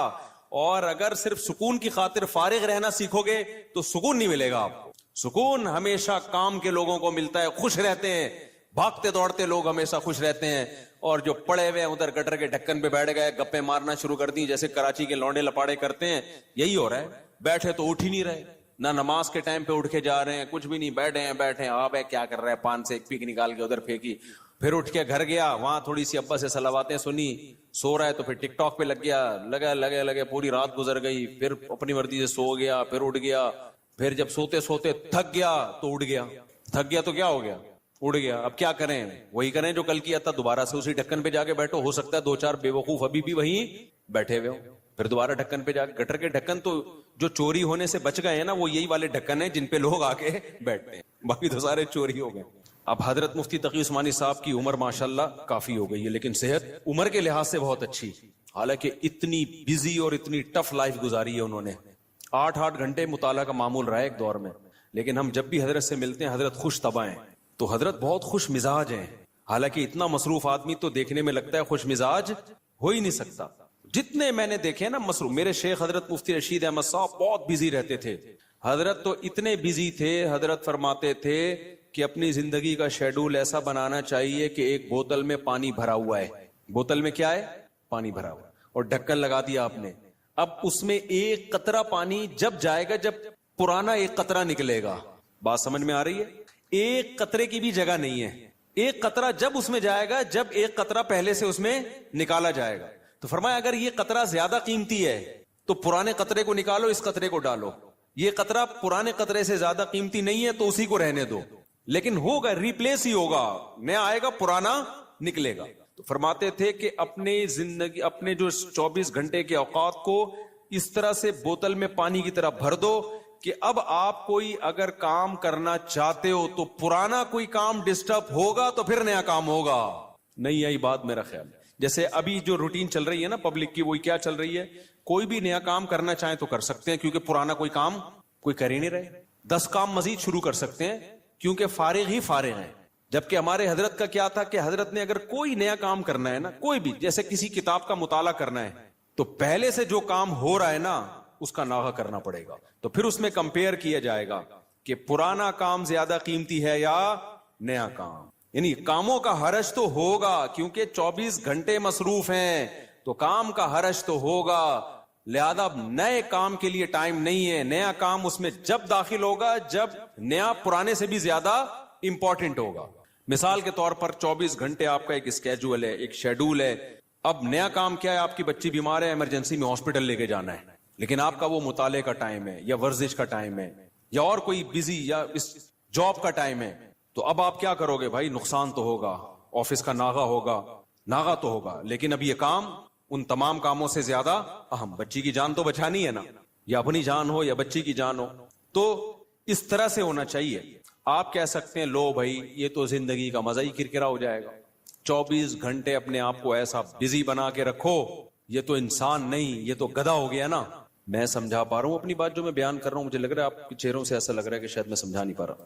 اور اگر صرف سکون کی خاطر فارغ رہنا سیکھو گے تو سکون نہیں ملے گا آپ کو. سکون ہمیشہ کام کے لوگوں کو ملتا ہے, خوش رہتے ہیں, بھاگتے دوڑتے لوگ ہمیشہ خوش رہتے ہیں. اور جو پڑے ہوئے ادھر گٹر کے ڈھکن پہ بیٹھ گئے گپے مارنا شروع کر دی جیسے کراچی کے لونڈے لپاڑے کرتے ہیں, یہی ہو رہا ہے. بیٹھے تو اٹھ ہی نہیں رہے, نہ نماز کے ٹائم پہ اٹھ کے جا رہے ہیں, کچھ بھی نہیں, بیٹھے ہیں. آپ کیا کر رہے ہیں, پان سے ایک پیک نکال کے ادھر پھینکی, پھر اٹھ کے گھر گیا, وہاں تھوڑی سی ابا سے صلواتیں سنی, سو رہا ہے تو پھر ٹک ٹاک پہ لگ گیا, لگے پوری رات گزر گئی. پھر اپنی مرضی سے سو گیا, پھر اٹھ گیا, پھر جب سوتے سوتے تھک گیا تو اٹھ گیا, تھک گیا تو کیا ہو گیا, اڑ گیا. اب کیا کریں, وہی کریں جو کل کیا تھا, دوبارہ سے اسی ڈھکن پہ جا کے بیٹھو. ہو سکتا ہے 2-4 بے وقوف ابھی بھی وہیں بیٹھے ہوئے ہو, پھر دوبارہ ڈھکن پہ جا کے. گٹر کے ڈھکن تو جو چوری ہونے سے بچ گئے ہیں نا وہ یہی والے ڈھکن ہیں جن پہ لوگ آ کے بیٹھتے ہیں, باقی تو سارے چوری ہو گئے. اب حضرت مفتی تقی عثمانی صاحب کی عمر ماشاءاللہ کافی ہو گئی ہے, لیکن صحت عمر کے لحاظ سے بہت اچھی, حالانکہ اتنی بزی اور اتنی ٹف لائف گزاری ہے انہوں نے. 8 گھنٹے مطالعہ کا معمول رہا ہے ایک دور میں, لیکن ہم جب بھی حضرت سے ملتے ہیں حضرت خوش طبع ہیں. تو حضرت بہت خوش مزاج ہیں, حالانکہ اتنا مصروف آدمی تو دیکھنے میں لگتا ہے خوش مزاج ہو ہی نہیں سکتا. جتنے میں نے دیکھے نا مصروف, میرے شیخ حضرت مفتی رشید احمد صاحب بہت بزی رہتے تھے. حضرت تو اتنے بزی تھے, حضرت فرماتے تھے کہ اپنی زندگی کا شیڈول ایسا بنانا چاہیے کہ ایک بوتل میں پانی بھرا ہوا ہے, بوتل میں کیا ہے, پانی بھرا ہوا, اور ڈھکن لگا دیا آپ نے. اب اس میں ایک قطرہ پانی جب جائے گا جب پرانا ایک قطرہ نکلے گا. بات سمجھ میں آ رہی ہے؟ ایک قطرے کی بھی جگہ نہیں ہے, ایک قطرہ جب اس میں جائے گا جب ایک قطرہ پہلے سے اس میں نکالا جائے گا. تو فرمایا اگر یہ قطرہ زیادہ قیمتی ہے تو پرانے قطرے کو نکالو, اس قطرے کو ڈالو. یہ قطرہ پرانے قطرے سے زیادہ قیمتی نہیں ہے تو اسی کو رہنے دو, لیکن ہوگا, ریپلیس ہی ہوگا, نیا آئے گا, پرانا نکلے گا. تو فرماتے تھے کہ اپنے زندگی, اپنے جو 24 گھنٹے کے اوقات کو اس طرح سے بوتل میں پانی کی طرح بھر دو کہ اب آپ کوئی اگر کام کرنا چاہتے ہو تو پرانا کوئی کام ڈسٹرب ہوگا تو پھر نیا کام ہوگا. نہیں آئی بات میرا خیال. جیسے ابھی جو روٹین چل رہی ہے نا پبلک کی, وہی کیا چل رہی ہے, کوئی بھی نیا کام کرنا چاہیں تو کر سکتے ہیں کیونکہ پرانا کوئی کام کوئی کر ہی نہیں رہے. 10 کام مزید شروع کر سکتے ہیں کیونکہ فارغ ہی فارغ ہیں. جبکہ ہمارے حضرت کا کیا تھا کہ حضرت نے اگر کوئی نیا کام کرنا ہے نا, کوئی بھی, جیسے کسی کتاب کا مطالعہ کرنا ہے تو پہلے سے جو کام ہو رہا ہے نا اس کا ناغہ کرنا پڑے گا. تو پھر اس میں کمپیئر کیا جائے گا کہ پرانا کام زیادہ قیمتی ہے یا نیا کام. یعنی کاموں کا حرج تو ہوگا کیونکہ 24 گھنٹے مصروف ہیں تو کام کا حرج تو ہوگا, لہذا نئے کام کے لیے ٹائم نہیں ہے. نیا کام اس میں جب داخل ہوگا جب نیا پرانے سے بھی زیادہ امپورٹنٹ ہوگا. مثال کے طور پر 24 گھنٹے آپ کا ایک اسکیجول ہے, ایک شیڈول ہے. اب نیا کام کیا ہے, آپ کی بچی بیمار ہے, ایمرجنسی میں ہاسپٹل لے کے جانا ہے, لیکن آپ کا وہ مطالعے کا ٹائم ہے یا ورزش کا ٹائم ہے یا اور کوئی بزی یا اس جاب کا ٹائم ہے. تو اب آپ کیا کرو گے بھائی, نقصان تو ہوگا, آفس کا ناغہ ہوگا, ناغہ تو ہوگا, لیکن اب یہ کام ان تمام کاموں سے زیادہ اہم. بچی کی جان تو بچانی ہے نا, یا اپنی جان ہو یا بچی کی جان ہو. تو اس طرح سے ہونا چاہیے. آپ کہہ سکتے ہیں لو بھائی یہ تو زندگی کا مزہ ہی کرکرا ہو جائے گا, 24 گھنٹے اپنے آپ کو ایسا بزی بنا کے رکھو, یہ تو انسان نہیں, یہ تو گدھا ہو گیا نا. میں سمجھا پا رہا ہوں اپنی بات جو میں بیان کر رہا ہوں, مجھے لگ رہا ہے آپ کے چہروں سے ایسا لگ رہا ہے کہ شاید میں سمجھا نہیں پا رہا.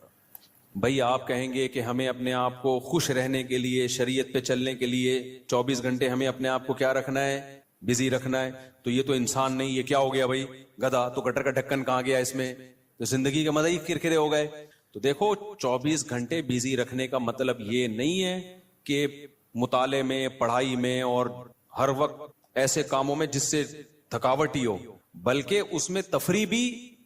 بھائی آپ کہیں گے کہ ہمیں اپنے آپ کو خوش رہنے کے لیے, شریعت پہ چلنے کے لیے 24 گھنٹے ہمیں اپنے آپ کو کیا رکھنا ہے, بزی رکھنا ہے. تو یہ تو انسان نہیں, یہ کیا ہو گیا بھائی, گدھا. تو گٹر کا ڈھکن کہاں گیا اس میں, تو زندگی کا مزہ ہی کرکرے ہو گئے. تو دیکھو 24 گھنٹے بزی رکھنے کا مطلب یہ نہیں ہے کہ مطالعے میں, پڑھائی میں اور ہر وقت ایسے کاموں میں جس سے تھکاوٹ ہی ہو, بلکہ اس میں تفریح بھی,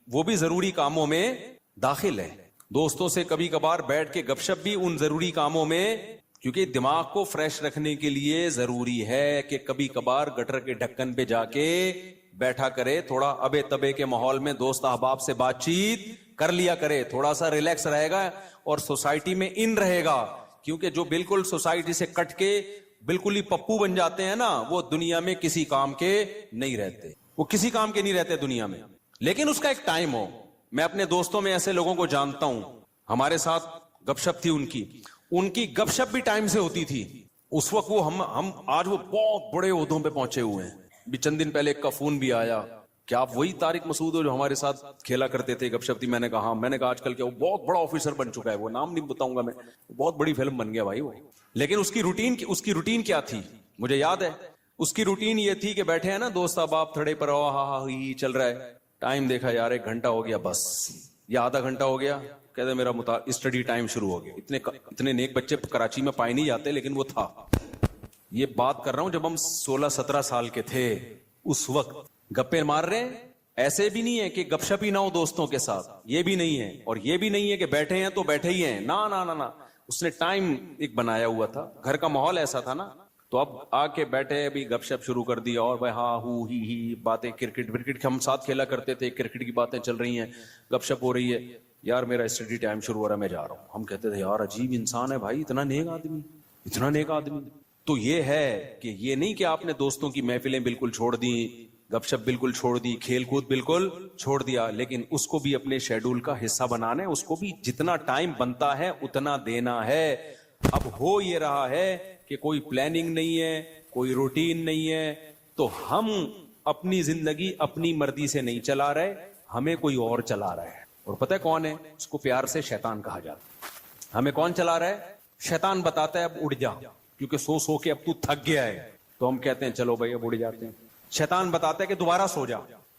وہ بھی ضروری کاموں میں داخل ہے. دوستوں سے کبھی کبھار بیٹھ کے گپ شپ بھی ان ضروری کاموں میں, کیونکہ دماغ کو فریش رکھنے کے لیے ضروری ہے کہ کبھی کبھار گٹر کے ڈھکن پہ جا کے بیٹھا کرے, تھوڑا ابے تبے کے ماحول میں دوست احباب سے بات چیت کر لیا کرے, تھوڑا سا ریلیکس رہے گا اور سوسائٹی میں ان رہے گا. کیونکہ جو بالکل سوسائٹی سے کٹ کے بالکل ہی پپو بن جاتے ہیں نا, وہ دنیا میں کسی کام کے نہیں رہتے, وہ کسی کام کے نہیں رہتے دنیا میں. لیکن اس کا ایک ٹائم ہو. میں اپنے دوستوں میں ایسے لوگوں کو جانتا ہوں, ہمارے ساتھ گپ شپ تھی ان کی گپ شپ بھی ٹائم سے ہوتی تھی. اس وقت وہ ہم آج وہ بہت بڑے عہدوں پہ پہنچے ہوئے ہیں. بھی چند دن پہلے ایک کا فون بھی آیا, کیا آپ وہی طارق مسعود ہو جو ہمارے ساتھ کھیلا کرتے تھے, گپ شپ تھی. میں نے کہا ہاں. میں نے کہا آج کل کیا وہ بہت بڑا آفیسر بن چکا ہے, وہ نام نہیں بتاؤں گا میں, بہت بڑی فلم بن گیا بھائی وہ. لیکن اس کی روٹین کیا تھی مجھے یاد ہے. اس کی روٹین یہ تھی کہ بیٹھے ہیں نا دوست احباب تھڑے پر, ہاں چل رہا ہے, ٹائم دیکھا یار 1 گھنٹہ ہو گیا بس, یا آدھا گھنٹہ ہو گیا, کہتے میرا اسٹڈی ٹائم شروع ہو گیا. اتنے نیک بچے کراچی میں پائے نہیں جاتے, لیکن وہ تھا. یہ بات کر رہا ہوں جب ہم 16-17 سال کے تھے, اس وقت گپے مار رہے ہیں. ایسے بھی نہیں ہے کہ گپ شپ ہی نہ ہو دوستوں کے ساتھ, یہ بھی نہیں ہے. اور یہ بھی نہیں ہے کہ بیٹھے ہیں تو بیٹھے ہی ہیں, نا نا نا نا. اس نے ٹائم ایک بنایا ہوا تھا, گھر کا ماحول ایسا تھا نا. تو اب آ کے بیٹھے, ابھی گپ شپ شروع کر دی, اور بھائی ہاں ہی باتیں, کرکٹ ہم ساتھ کھیلا کرتے تھے, کرکٹ کی باتیں چل رہی ہیں, گپ شپ ہو رہی ہے. یار میرا اسٹڈی ٹائم شروع ہو رہا ہے, میں جا رہا ہوں. ہم کہتے تھے یار عجیب انسان ہے بھائی, اتنا نیک آدمی. تو یہ ہے کہ یہ نہیں کہ آپ نے دوستوں کی محفلیں بالکل چھوڑ دی, گپ شپ بالکل چھوڑ دی, کھیل کود بالکل چھوڑ دیا, لیکن اس کو بھی اپنے شیڈول کا حصہ بنانا ہے. اس کو بھی جتنا ٹائم بنتا ہے اتنا دینا ہے. اب ہو یہ رہا ہے کہ کوئی پلاننگ نہیں ہے, کوئی روٹین نہیں ہے, تو ہم اپنی زندگی اپنی مرضی سے نہیں چلا رہے, ہمیں کوئی اور چلا رہا ہے. اور پتہ ہے کون ہے؟ اس کو پیار سے شیطان کہا جاتا ہے. ہمیں کون چلا رہا ہے؟ شیطان بتاتا ہے اب اڑ جا, کیونکہ سو کے اب تو تھک گیا ہے. تو ہم کہتے ہیں چلو بھائی اب اڑ جاتے ہیں. شیطان بتاتا ہے کہ دوبارہ سو جا.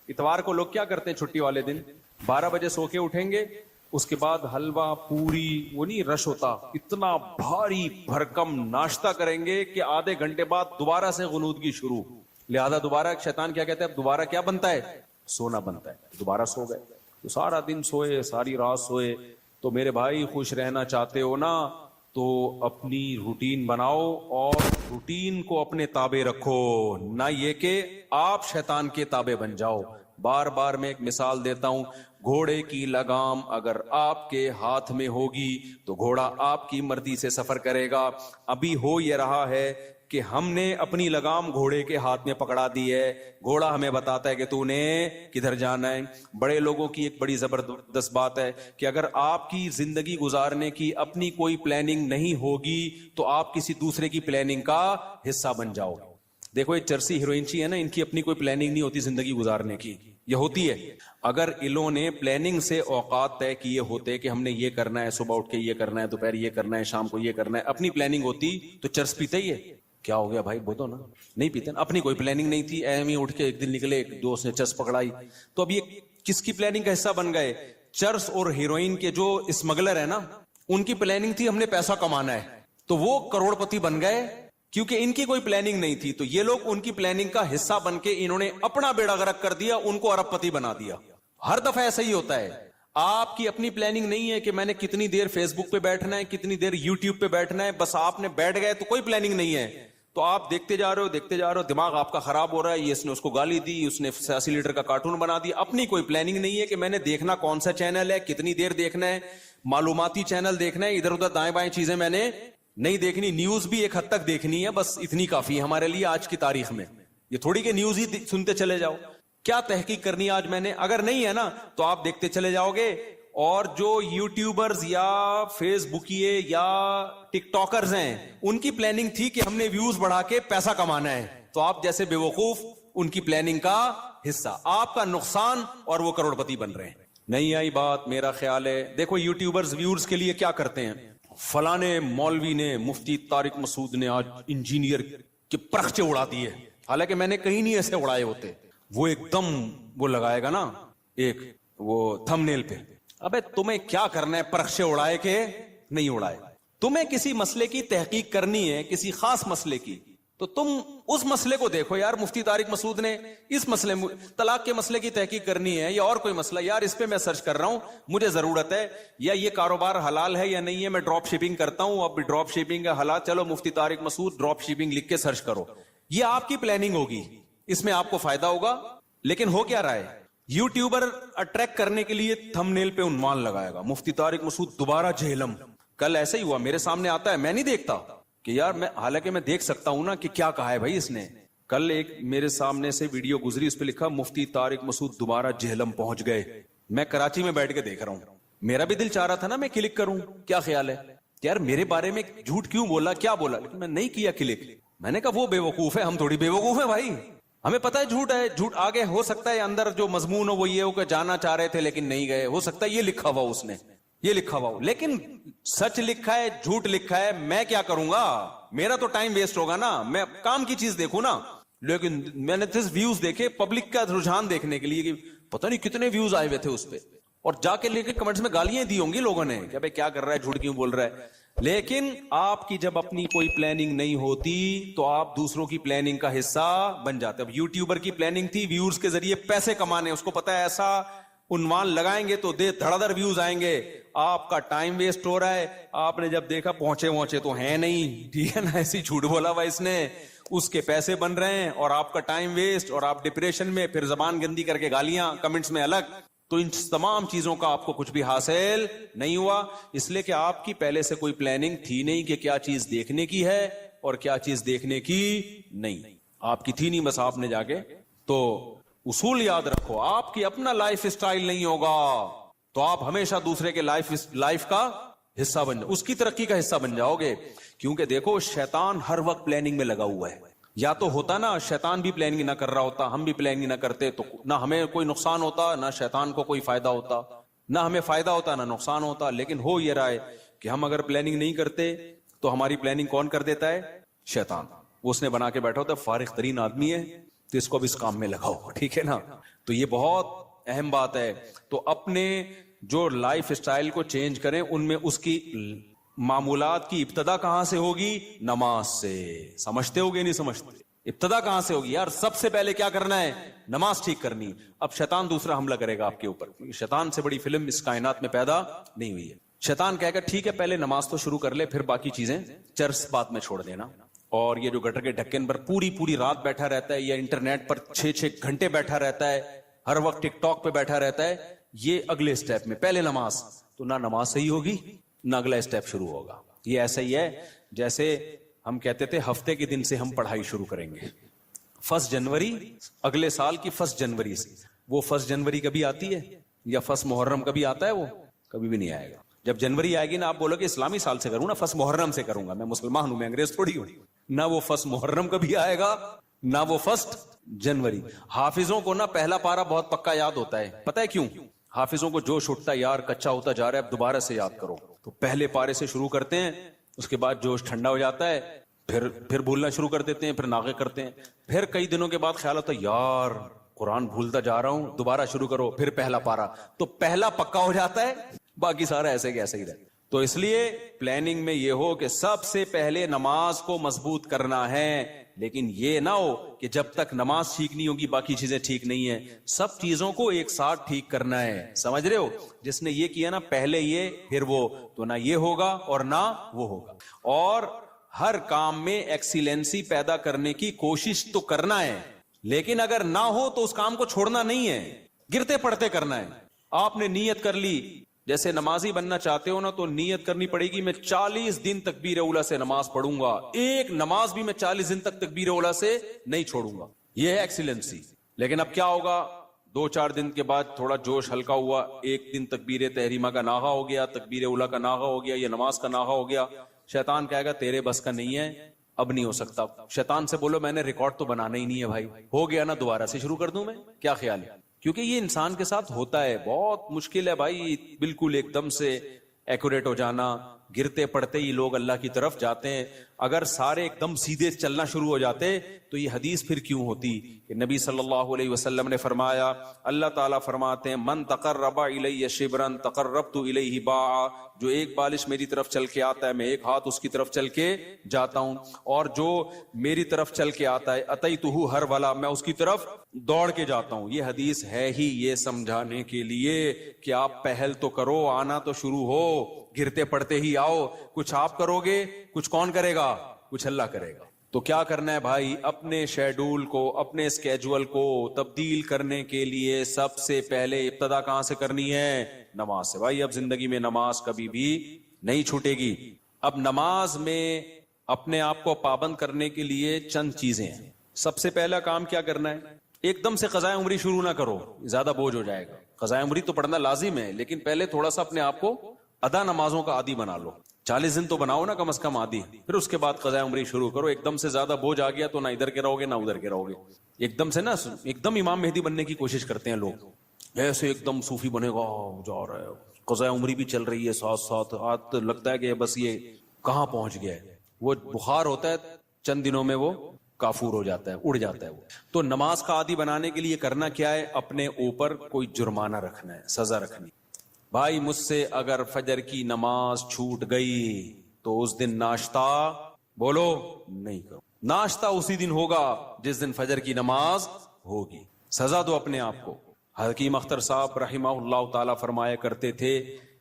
اتوار کو لوگ کیا کرتے ہیں چھٹی والے دن, 12 بجے سو کے اٹھیں گے, اس کے بعد حلوہ پوری وہ نہیں رش ہوتا, اتنا بھاری بھرکم ناشتہ کریں گے کہ آدھے گھنٹے بعد دوبارہ سے غنودگی شروع. لہذا دوبارہ شیطان کیا کہتا ہے, اب دوبارہ کیا بنتا ہے, سونا بنتا ہے. دوبارہ سو گئے تو سارا دن سوئے, ساری رات سوئے. تو میرے بھائی خوش رہنا چاہتے ہو نا تو اپنی روٹین بناؤ اور روٹین کو اپنے تابع رکھو, نہ یہ کہ آپ شیطان کے تابع بن جاؤ. بار بار میں ایک مثال دیتا ہوں, گھوڑے کی لگام اگر آپ کے ہاتھ میں ہوگی تو گھوڑا آپ کی مرضی سے سفر کرے گا. ابھی ہو یہ رہا ہے کہ ہم نے اپنی لگام گھوڑے کے ہاتھ میں پکڑا دی ہے, گھوڑا ہمیں بتاتا ہے کہ تو نے کدھر جانا ہے. بڑے لوگوں کی ایک بڑی زبردست بات ہے کہ اگر آپ کی زندگی گزارنے کی اپنی کوئی پلاننگ نہیں ہوگی تو آپ کسی دوسرے کی پلاننگ کا حصہ بن جاؤ. دیکھو یہ چرسی ہیروئنچی ہے نا, ان کی اپنی کوئی پلاننگ نہیں ہوتی زندگی گزارنے کی, یہ ہوتی ہے. اگر انہوں نے پلاننگ سے اوقات طے کیے ہوتے کہ ہم نے یہ کرنا ہے, صبح اٹھ کے یہ کرنا ہے, دوپہر یہ کرنا ہے, شام کو یہ کرنا ہے, اپنی پلاننگ ہوتی تو چرس پیتے ہی ہے. کیا ہو گیا بھائی, بولو نا, نہیں پیتے نا. اپنی کوئی پلاننگ نہیں تھی, ایم ہی اٹھ کے ایک دن نکلے, ایک دوست نے چرس پکڑائی. تو اب یہ کس کی پلاننگ کا حصہ بن گئے؟ چرس اور ہیروئن کے جو اسمگلر ہے نا, ان کی پلاننگ تھی ہم نے پیسہ کمانا ہے, تو وہ کروڑ پتی بن گئے کیونکہ ان کی کوئی پلاننگ نہیں تھی. تو یہ لوگ ان کی پلاننگ کا حصہ بن کے انہوں نے اپنا بیڑا غرق کر دیا, ان کو ارب پتی بنا دیا. ہر دفعہ ایسا ہی ہوتا ہے. آپ کی اپنی پلاننگ نہیں ہے کہ میں نے کتنی دیر فیس بک پہ بیٹھنا ہے, کتنی دیر یوٹیوب پہ بیٹھنا ہے, بس آپ نے بیٹھ گئے تو کوئی پلاننگ نہیں ہے. تو آپ دیکھتے جا رہے ہو, دماغ آپ کا خراب ہو رہا ہے. یہ اس نے اس کو گالی دی, اس نے 80 لیٹر کا کارٹون بنا دیا. اپنی کوئی پلاننگ نہیں ہے کہ میں نے دیکھنا کون سا چینل ہے, کتنی دیر دیکھنا ہے, معلوماتی چینل دیکھنا ہے, ادھر ادھر دائیں بائیں چیزیں میں نے نہیں دیکھنی. نیوز بھی ایک حد تک دیکھنی ہے, بس اتنی کافی ہے ہمارے لیے آج کی تاریخ میں. یہ تھوڑی کہ نیوز ہی سنتے چلے جاؤ. کیا تحقیق کرنی ہے آج میں نے؟ اگر نہیں ہے نا تو آپ دیکھتے چلے جاؤ گے. اور جو یوٹیوبرز یا فیس بکیے یا ٹک ٹاکرز ہیں, ان کی پلاننگ تھی کہ ہم نے ویوز بڑھا کے پیسہ کمانا ہے, تو آپ جیسے بے وقوف ان کی پلاننگ کا حصہ, آپ کا نقصان, اور وہ کروڑ پتی بن رہے ہیں. نہیں آئی بات؟ میرا خیال ہے دیکھو یوٹیوبرز ویورز کے لیے کیا کرتے ہیں. فلانے مولوی نے, مفتی طارق مسعود نے آج انجینئر کے پرخچے اڑا دیے, حالانکہ میں نے کہیں نہیں ایسے اڑائے ہوتے. وہ ایک دم وہ لگائے گا نا ایک وہ تھمبنیل پہ, ابے تمہیں کیا کرنا ہے پرخچے اڑائے کہ نہیں اڑائے؟ تمہیں کسی مسئلے کی تحقیق کرنی ہے, کسی خاص مسئلے کی, تو تم اس مسئلے کو دیکھو. یار مفتی طارق مسعود نے اس مسئلے, طلاق کے مسئلے کی تحقیق کرنی ہے یا اور کوئی مسئلہ, یار اس پہ میں سرچ کر رہا ہوں, مجھے ضرورت ہے, یا یہ کاروبار حلال ہے یا نہیں ہے, میں ڈراپ شپنگ کرتا ہوں, اب ڈراپ شپنگ ہے حلال, چلو مفتی طارق مسعود ڈراپ شپنگ لکھ کے سرچ کرو. یہ آپ کی پلاننگ ہوگی, اس میں آپ کو فائدہ ہوگا. لیکن ہو کیا رہا ہے, یوٹیوبر اٹریکٹ کرنے کے لیے تھمبنیل پہ عنوان لگائے گا, مفتی طارق مسعود دوبارہ جہلم. کل ایسا ہی ہوا, میرے سامنے آتا ہے, میں نہیں دیکھتا کہ یار میں, حالانکہ میں دیکھ سکتا ہوں نا کہ کیا کہا ہے بھائی اس نے. کل ایک میرے سامنے سے ویڈیو گزری, اس پہ لکھا مفتی طارق مسعود دوبارہ جہلم پہنچ گئے. میں کراچی میں بیٹھ کے دیکھ رہا ہوں, میرا بھی دل چاہ رہا تھا نا میں کلک کروں, کیا خیال ہے یار میرے بارے میں جھوٹ کیوں بولا, کیا بولا, لیکن میں نہیں کیا کلک. میں نے کہا وہ بے وقوف ہے, ہم تھوڑی بے وقوف ہیں بھائی, ہمیں پتا ہے جھوٹ ہے. جھوٹ آگے ہو سکتا ہے اندر جو مضمون ہو وہ یہ ہو کہ جانا چاہ رہے تھے لیکن نہیں گئے, ہو سکتا ہے یہ لکھا ہوا اس نے, یہ لکھا ہوا ہو, لیکن سچ لکھا ہے, جھوٹ لکھا ہے, میں کیا کروں گا, میرا تو ٹائم ویسٹ ہوگا نا, میں کام کی چیز دیکھوں نا. لیکن میں نے ویوز دیکھے, پبلک کا رجحان دیکھنے کے لیے کہ پتہ نہیں کتنے ویوز آئے ہوئے تھے اس پہ, اور جا کے لے کے کمنٹس میں گالیاں دی ہوں گی لوگوں نے کہ بھائی کیا کر رہا ہے, جھوٹ کیوں بول رہا ہے. لیکن آپ کی جب اپنی کوئی پلاننگ نہیں ہوتی تو آپ دوسروں کی پلاننگ کا حصہ بن جاتے. اب یوٹیوبر کی پلاننگ تھی ویورز کے ذریعے پیسے کمانے, اس کو پتا ہے ایسا عنوان لگائیں گے تو دھڑا دھڑ ویوز آئیں گے, آپ کا ٹائم ویسٹ ہو رہا ہے. آپ نے جب دیکھا پہنچے تو ہیں نہیں, ٹھیک ہے نا, ایسی جھوٹ بولا ہوا اس نے, اس کے پیسے بن رہے ہیں اور آپ کا ٹائم ویسٹ, اور آپ ڈپریشن میں, پھر زبان گندی کر کے گالیاں کمنٹس میں الگ. تو ان تمام چیزوں کا آپ کو کچھ بھی حاصل نہیں ہوا, اس لیے کہ آپ کی پہلے سے کوئی پلاننگ تھی نہیں کہ کیا چیز دیکھنے کی ہے اور کیا چیز دیکھنے کی نہیں. آپ کی تھی نہیں, بس آپ نے جا کے. تو اصول یاد رکھو, آپ کی اپنا لائف سٹائل نہیں ہوگا تو آپ ہمیشہ دوسرے کے لائف کا حصہ بن جاؤ, اس کی ترقی کا حصہ بن جاؤ گے. کیونکہ دیکھو شیطان ہر وقت پلاننگ میں لگا ہوا ہے. یا تو ہوتا نا شیطان بھی پلاننگ نہ کر رہا ہوتا, ہم بھی پلاننگ نہ کرتے, تو نہ ہمیں کوئی نقصان ہوتا, نہ شیطان کو کوئی فائدہ ہوتا, نہ ہمیں فائدہ ہوتا نہ نقصان ہوتا. لیکن ہو یہ رہا ہے کہ ہم اگر پلاننگ نہیں کرتے تو ہماری پلاننگ کون کر دیتا ہے؟ شیطان. اس نے بنا کے بیٹھا ہوتا ہے, فارغ ترین آدمی ہے تو اس کو بھی اس کام میں لگاؤ, ٹھیک ہے نا. تو یہ بہت اہم بات ہے. تو اپنے جو لائف اسٹائل کو چینج کریں, ان میں اس کی معمولات کی ابتدا کہاں سے ہوگی؟ نماز سے. سمجھتے ہوگے نہیں سمجھتے؟ ابتدا کہاں سے ہوگی یار؟ سب سے پہلے کیا کرنا ہے؟ نماز ٹھیک کرنی. اب شیطان دوسرا حملہ کرے گا آپ کے اوپر. شیطان سے بڑی فلم اس کائنات میں پیدا نہیں ہوئی ہے. شیطان کہے گا ٹھیک ہے پہلے نماز تو شروع کر لے, پھر باقی چیزیں چرس بعد میں چھوڑ دینا. اور یہ جو گٹر کے ڈھکن پر پوری رات بیٹھا رہتا ہے, یا انٹرنیٹ پر 6 گھنٹے بیٹھا رہتا ہے, ہر وقت ٹک ٹاک پہ بیٹھا رہتا ہے, یہ اگلے سٹیپ میں. پہلے نماز, تو نہ نماز صحیح ہوگی نہ اگلا سٹیپ شروع ہوگا. یہ ایسا ہی ہے جیسے ہم کہتے تھے ہفتے کے دن سے ہم پڑھائی شروع کریں گے, 1 جنوری, اگلے سال کی 1 جنوری سے. وہ 1 جنوری کبھی آتی ہے؟ یا 1 محرم کبھی آتا ہے؟ وہ کبھی بھی نہیں آئے گا. جب جنوری آئے گی نا, آپ بولو کہ اسلامی سال سے کروں نا, 1 محرم سے کروں گا, میں مسلمان ہوں, میں انگریز تھوڑی ہوں. نہ وہ 1 محرم کبھی آئے گا نہ وہ 1 جنوری. حافظوں کو نا پہلا پارا بہت پکا یاد ہوتا ہے. پتہ ہے کیوں؟ حافظوں کو جوش اٹھتا ہے یار کچا ہوتا جا رہا ہے, اب دوبارہ سے یاد کرو. تو پہلے پارے سے شروع کرتے ہیں, اس کے بعد جوش ٹھنڈا ہو جاتا ہے, پھر بھولنا شروع کر دیتے ہیں, پھر ناغے کرتے ہیں. پھر کئی دنوں کے بعد خیال ہوتا ہے یار قرآن بھولتا جا رہا ہوں, دوبارہ شروع کرو, پھر پہلا پارا. تو پہلا پکا ہو جاتا ہے, باقی سارا ایسے کہ ایسے ہی رہتا. تو اس لیے پلاننگ میں یہ ہو کہ سب سے پہلے نماز کو مضبوط کرنا ہے, لیکن یہ نہ ہو کہ جب تک نماز ٹھیک نہیں ہوگی باقی چیزیں ٹھیک نہیں ہیں. سب چیزوں کو ایک ساتھ ٹھیک کرنا ہے. سمجھ رہے ہو؟ جس نے یہ کیا نا پہلے یہ پھر وہ, تو نہ یہ ہوگا اور نہ وہ ہوگا. اور ہر کام میں ایکسیلنسی پیدا کرنے کی کوشش تو کرنا ہے, لیکن اگر نہ ہو تو اس کام کو چھوڑنا نہیں ہے, گرتے پڑتے کرنا ہے. آپ نے نیت کر لی, جیسے نمازی بننا چاہتے ہو نا, تو نیت کرنی پڑے گی میں 40 دن تکبیر اولیٰ سے نماز پڑھوں گا, ایک نماز بھی میں 40 دن تک تکبیر اولیٰ سے نہیں چھوڑوں گا. یہ ہے ایکسیلنسی. لیکن اب کیا ہوگا, 2-4 دن کے بعد تھوڑا جوش ہلکا ہوا, ایک دن تکبیر تحریمہ کا ناغہ ہو گیا, تکبیر اولیٰ کا ناغہ ہو گیا, یہ نماز کا ناغہ ہو گیا. شیطان کہے گا تیرے بس کا نہیں ہے, اب نہیں ہو سکتا. شیطان سے بولو میں نے ریکارڈ تو بنانا ہی نہیں ہے بھائی, ہو گیا نا دوبارہ سے شروع کر دوں میں, کیا خیال ہے؟ کیونکہ یہ انسان کے ساتھ ہوتا ہے, بہت مشکل ہے بھائی بالکل ایک دم سے ایکوریٹ ہو جانا. گرتے پڑتے ہی لوگ اللہ کی طرف جاتے ہیں. اگر سارے ایک دم سیدھے چلنا شروع ہو جاتے تو یہ حدیث پھر کیوں ہوتی کہ نبی صلی اللہ علیہ وسلم نے فرمایا, اللہ تعالیٰ فرماتے ہیں من تقرب الی شبرا تقربت الیہ باعا, جو ایک بالش میری طرف چل کے آتا ہے میں ایک ہاتھ اس کی طرف چل کے جاتا ہوں, اور جو میری طرف چل کے آتا ہے اتیتہ ہرولا, میں اس کی طرف دوڑ کے جاتا ہوں. یہ حدیث ہے ہی یہ سمجھانے کے لیے کہ آپ پہل تو کرو, آنا تو شروع ہو, گرتے پڑتے ہی آؤ. کچھ آپ کرو گے, کچھ کون کرے گا؟ کچھ اللہ کرے گا. تو کیا کرنا ہے بھائی, اپنے شیڈول کو, اپنے اسکیجول کو تبدیل کرنے کے لیے سب سے پہلے ابتدا کہاں سے کرنی ہے؟ نماز سے. بھائی اب زندگی میں نماز کبھی بھی نہیں چھوٹے گی. اب نماز میں اپنے آپ کو پابند کرنے کے لیے چند چیزیں ہیں. سب سے پہلا کام کیا کرنا ہے, ایک دم سے قضاء عمری شروع نہ کرو, زیادہ بوجھ ہو جائے گا. قضاء عمری تو پڑھنا لازم ہے, لیکن پہلے تھوڑا سا اپنے آپ کو ادا نمازوں کا عادی بنا لو. 40 دن تو بناؤ نا کم از کم عادی, پھر اس کے بعد قضاء عمری شروع کرو. ایک دم سے زیادہ بوجھ آ گیا تو نہ ادھر کے رہو گے نہ ادھر کے رہو گے. ایک دم سے نا ایک دم امام مہدی بننے کی کوشش کرتے ہیں لوگ, ایسے ایک دم صوفی بنے گا جا رہا ہے, قضاء عمری بھی چل رہی ہے ساتھ ساتھ, آج لگتا ہے کہ بس یہ کہاں پہنچ گیا ہے. وہ بخار ہوتا ہے, چند دنوں میں وہ کافور ہو جاتا ہے, اڑ جاتا ہے وہ. تو نماز کا عادی بنانے کے لیے کرنا کیا ہے, اپنے اوپر کوئی جرمانہ رکھنا ہے, سزا رکھنی. بھائی مجھ سے اگر فجر کی نماز چھوٹ گئی تو اس دن ناشتہ بولو نہیں کرو. ناشتہ اسی دن ہوگا جس دن فجر کی نماز ہوگی. سزا دو اپنے آپ کو. حکیم اختر صاحب رحمہ اللہ تعالی فرمایا کرتے تھے,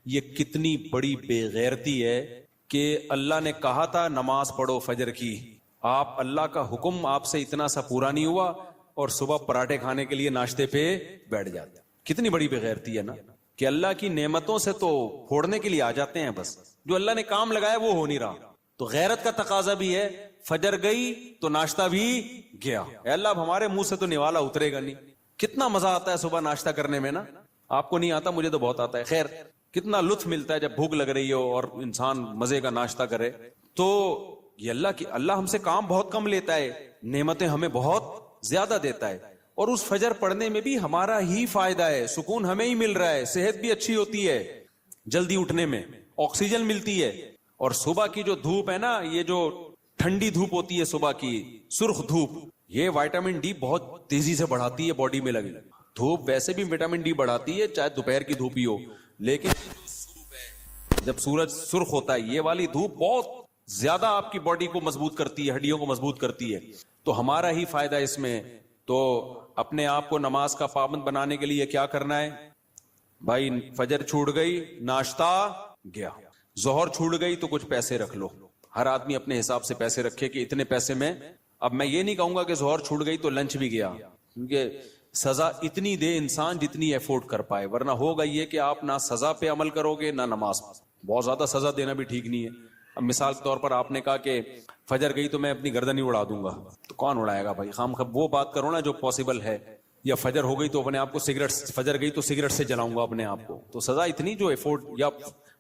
یہ کتنی بڑی بے غیرتی ہے کہ اللہ نے کہا تھا نماز پڑھو فجر کی, آپ اللہ کا حکم آپ سے اتنا سا پورا نہیں ہوا اور صبح پراٹھے کھانے کے لیے ناشتے پہ بیٹھ جاتے. کتنی بڑی بے غیرتی ہے نا, کہ اللہ کی نعمتوں سے تو پھوڑنے کے لیے آ جاتے ہیں, بس جو اللہ نے کام لگایا وہ ہو نہیں رہا. تو غیرت کا تقاضا بھی ہے, فجر گئی تو ناشتہ بھی گیا. اے اللہ اب ہمارے منہ سے تو نوالا اترے گا نہیں. کتنا مزہ آتا ہے صبح ناشتہ کرنے میں نا, آپ کو نہیں آتا, مجھے تو بہت آتا ہے. خیر کتنا لطف ملتا ہے جب بھوک لگ رہی ہو اور انسان مزے کا ناشتہ کرے. تو یہ اللہ ہم سے کام بہت کم لیتا ہے, نعمتیں ہمیں بہت زیادہ دیتا ہے. اور اس فجر پڑھنے میں بھی ہمارا ہی فائدہ ہے, سکون ہمیں ہی مل رہا ہے, صحت بھی اچھی ہوتی ہے, جلدی اٹھنے میں آکسیجن ملتی ہے. اور صبح کی جو دھوپ ہے نا, یہ جو ٹھنڈی دھوپ ہوتی ہے صبح کی, سرخ دھوپ, یہ وائٹامن ڈی بہت تیزی سے بڑھاتی ہے باڈی میں لگے. دھوپ ویسے بھی وٹامن ڈی بڑھاتی ہے چاہے دوپہر کی دھوپ ہی ہو, لیکن جب سورج سرخ ہوتا ہے یہ والی دھوپ بہت زیادہ آپ کی باڈی کو مضبوط کرتی ہے, ہڈیوں کو مضبوط کرتی ہے. تو ہمارا ہی فائدہ اس میں. تو اپنے آپ کو نماز کا پابند بنانے کے لیے کیا کرنا ہے بھائی؟ فجر چھوٹ گئی, ناشتہ گیا. ظہر چھوٹ گئی تو کچھ پیسے رکھ لو. ہر آدمی اپنے حساب سے پیسے رکھے کہ اتنے پیسے میں. اب میں یہ نہیں کہوں گا کہ ظہر چھوٹ گئی تو لنچ بھی گیا, کیونکہ سزا اتنی دے انسان جتنی ایفورڈ کر پائے, ورنہ ہوگا یہ کہ آپ نہ سزا پہ عمل کرو گے نہ نماز. بہت زیادہ سزا دینا بھی ٹھیک نہیں ہے. اب مثال کے طور پر آپ نے کہا کہ فجر گئی تو میں اپنی گردن ہی اڑا دوں گا, تو کون اڑائے گا بھائی؟ خام خب وہ بات کرو نا جو پاسبل ہے. یا فجر ہو گئی تو اپنے آپ کو سگریٹ, فجر گئی تو سگریٹ سے جلاؤں گا اپنے آپ کو, تو سزا اتنی جو ایفورڈ. یا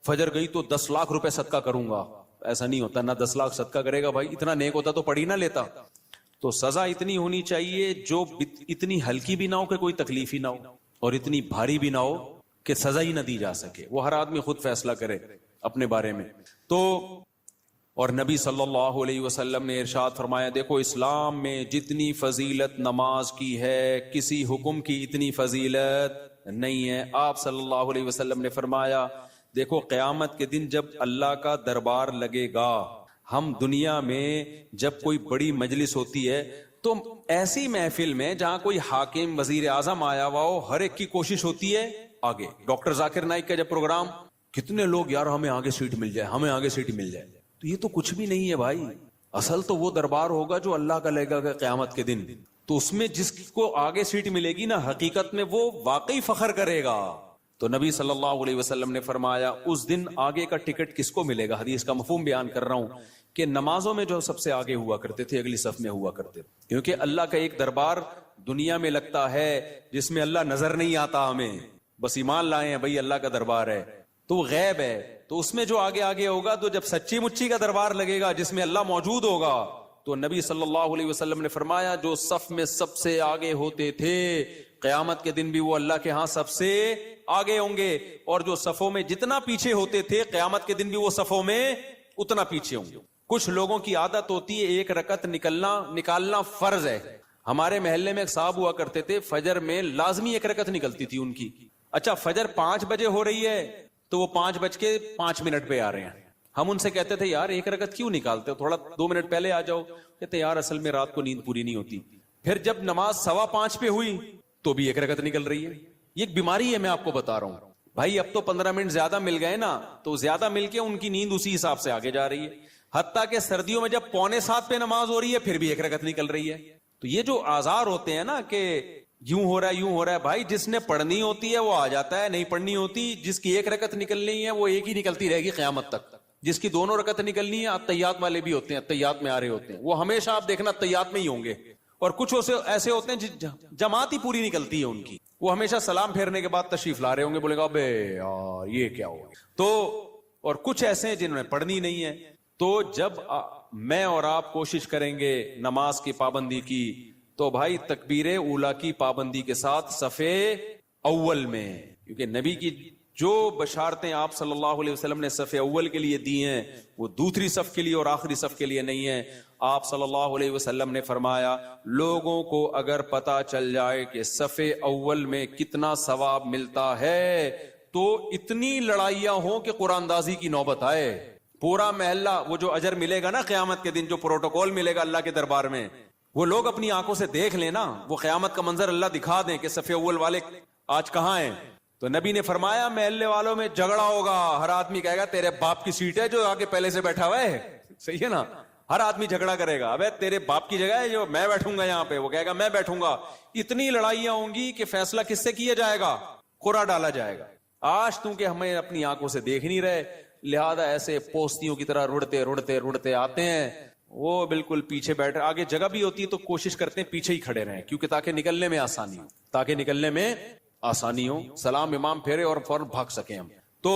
فجر گئی تو 10 لاکھ روپے صدقہ کروں گا, ایسا نہیں ہوتا. نہ 10 لاکھ صدقہ کرے گا بھائی, اتنا نیک ہوتا تو پڑھ ہی نہ لیتا. تو سزا اتنی ہونی چاہیے جو اتنی ہلکی بھی نہ ہو کہ کوئی تکلیف ہی نہ ہو, اور اتنی بھاری بھی نہ ہو کہ سزا ہی نہ دی جا سکے. وہ ہر آدمی خود فیصلہ کرے اپنے بارے میں. تو اور نبی صلی اللہ علیہ وسلم نے ارشاد فرمایا, دیکھو اسلام میں جتنی فضیلت نماز کی ہے کسی حکم کی اتنی فضیلت نہیں ہے. آپ صلی اللہ علیہ وسلم نے فرمایا, دیکھو قیامت کے دن جب اللہ کا دربار لگے گا, ہم دنیا میں جب کوئی بڑی مجلس ہوتی ہے تو ایسی محفل میں جہاں کوئی حاکم وزیر اعظم آیا ہوا ہو, ہر ایک کی کوشش ہوتی ہے آگے. ڈاکٹر ذاکر نائک کا جب پروگرام, کتنے لوگ یار ہمیں آگے سیٹ مل جائے, ہمیں آگے سیٹ مل جائے. تو یہ تو کچھ بھی نہیں ہے بھائی. اصل تو وہ دربار ہوگا جو اللہ کا لگے گا قیامت کے دن. تو اس میں جس کو آگے سیٹ ملے گی نا, حقیقت میں وہ واقعی فخر کرے گا. تو نبی صلی اللہ علیہ وسلم نے فرمایا اس دن آگے کا ٹکٹ کس کو ملے گا؟ حدیث کا مفہوم بیان کر رہا ہوں کہ نمازوں میں جو سب سے آگے ہوا کرتے تھے, اگلی صف میں ہوا کرتے تھے. کیونکہ اللہ کا ایک دربار دنیا میں لگتا ہے جس میں اللہ نظر نہیں آتا ہمیں, بس ایمان لائے ہیں بھائی اللہ کا دربار ہے, تو وہ غیب ہے. تو اس میں جو آگے آگے ہوگا, تو جب سچی مچی کا دربار لگے گا جس میں اللہ موجود ہوگا, تو نبی صلی اللہ علیہ وسلم نے فرمایا جو صف میں سب سے آگے ہوتے تھے قیامت کے دن بھی وہ اللہ کے ہاں سب سے آگے ہوں گے, اور جو صفوں میں جتنا پیچھے ہوتے تھے قیامت کے دن بھی وہ صفوں میں اتنا پیچھے ہوں گے. کچھ لوگوں کی عادت ہوتی ہے ایک رکعت نکالنا فرض ہے. ہمارے محلے میں ایک صاحب ہوا کرتے تھے, فجر میں لازمی ایک رکعت نکلتی تھی ان کی. اچھا فجر 5 بجے ہو رہی ہے تو وہ 5:05 پہ آ رہے ہیں. ہم ان سے کہتے تھے یار ایک رکعت کیوں نکالتے ہو, تھوڑا 2 منٹ پہلے آ جاؤ. کہتے یار اصل میں رات کو نیند پوری نہیں ہوتی. پھر جب نماز 5:15 پہ ہوئی تو بھی ایک رکعت نکل رہی ہے. یہ ایک بیماری ہے, میں آپ کو بتا رہا ہوں بھائی. اب تو 15 منٹ زیادہ مل گئے نا, تو زیادہ مل کے ان کی نیند اسی حساب سے آگے جا رہی ہے. حتیٰ کہ سردیوں میں جب 6:45 پہ نماز ہو رہی ہے پھر بھی ایک رکعت نکل رہی ہے. تو یہ جو آزار ہوتے ہیں نا کہ یوں ہو رہا ہے بھائی, جس نے پڑھنی ہوتی ہے وہ آ جاتا ہے, نہیں پڑھنی ہوتی, جس کی ایک رکعت نکلنی ہے وہ ایک ہی نکلتی رہے گی قیامت تک. جس کی 2 رکعت نکلنی ہے, اتحیات والے بھی ہوتے ہیں, اتحیات میں آ رہے ہوتے ہیں, وہ ہمیشہ آپ دیکھنا اتحیات میں ہی ہوں گے. اور کچھ ایسے ہوتے ہیں جماعت ہی پوری نکلتی ہے ان کی, وہ ہمیشہ سلام پھیرنے کے بعد تشریف لا رہے ہوں گے, بولے گا بے یار یہ کیا ہو گیا. تو اور کچھ ایسے ہیں جنہوں نے پڑھنی نہیں ہے. تو جب میں اور آپ کوشش کریں گے نماز کی پابندی کی, تو بھائی تکبیر اولا کی پابندی کے ساتھ صفے اول میں, کیونکہ نبی کی جو بشارتیں آپ صلی اللہ علیہ وسلم نے صف اول کے لیے دی ہیں وہ دوسری صف کے لیے اور آخری صف کے لیے نہیں ہیں. آپ صلی اللہ علیہ وسلم نے فرمایا لوگوں کو اگر پتا چل جائے کہ صف اول میں کتنا ثواب ملتا ہے تو اتنی لڑائیاں ہوں کہ قرآن اندازی کی نوبت آئے. پورا محلہ, وہ جو اجر ملے گا نا قیامت کے دن, جو پروٹوکول ملے گا اللہ کے دربار میں, وہ لوگ اپنی آنکھوں سے دیکھ لینا, وہ قیامت کا منظر اللہ دکھا دیں کہ صف اول والے آج کہاں ہیں. تو نبی نے فرمایا محلے والوں میں جھگڑا ہوگا, ہر آدمی کہے گا تیرے باپ کی سیٹ ہے جو آگے پہلے سے بیٹھا ہوا ہے. صحیح ہے نا, ہر آدمی جھگڑا کرے گا, ابے تیرے باپ کی جگہ ہے جو میں بیٹھوں گا یہاں پہ, وہ کہے گا میں بیٹھوں گا. اتنی لڑائیاں ہوں گی کہ فیصلہ کس سے کیا جائے گا؟ قرعہ ڈالا جائے گا. آج تم کہ ہمیں اپنی آنکھوں سے دیکھ نہیں رہے, لہذا ایسے پوستیوں کی طرح رڑتے آتے ہیں, وہ بالکل پیچھے بیٹھے. آگے جگہ بھی ہوتی ہے تو کوشش کرتے ہیں پیچھے ہی کھڑے رہیں, کیونکہ تاکہ نکلنے میں آسانی ہو, سلام امام پھیرے اور فوراً بھاگ سکیں ہم. تو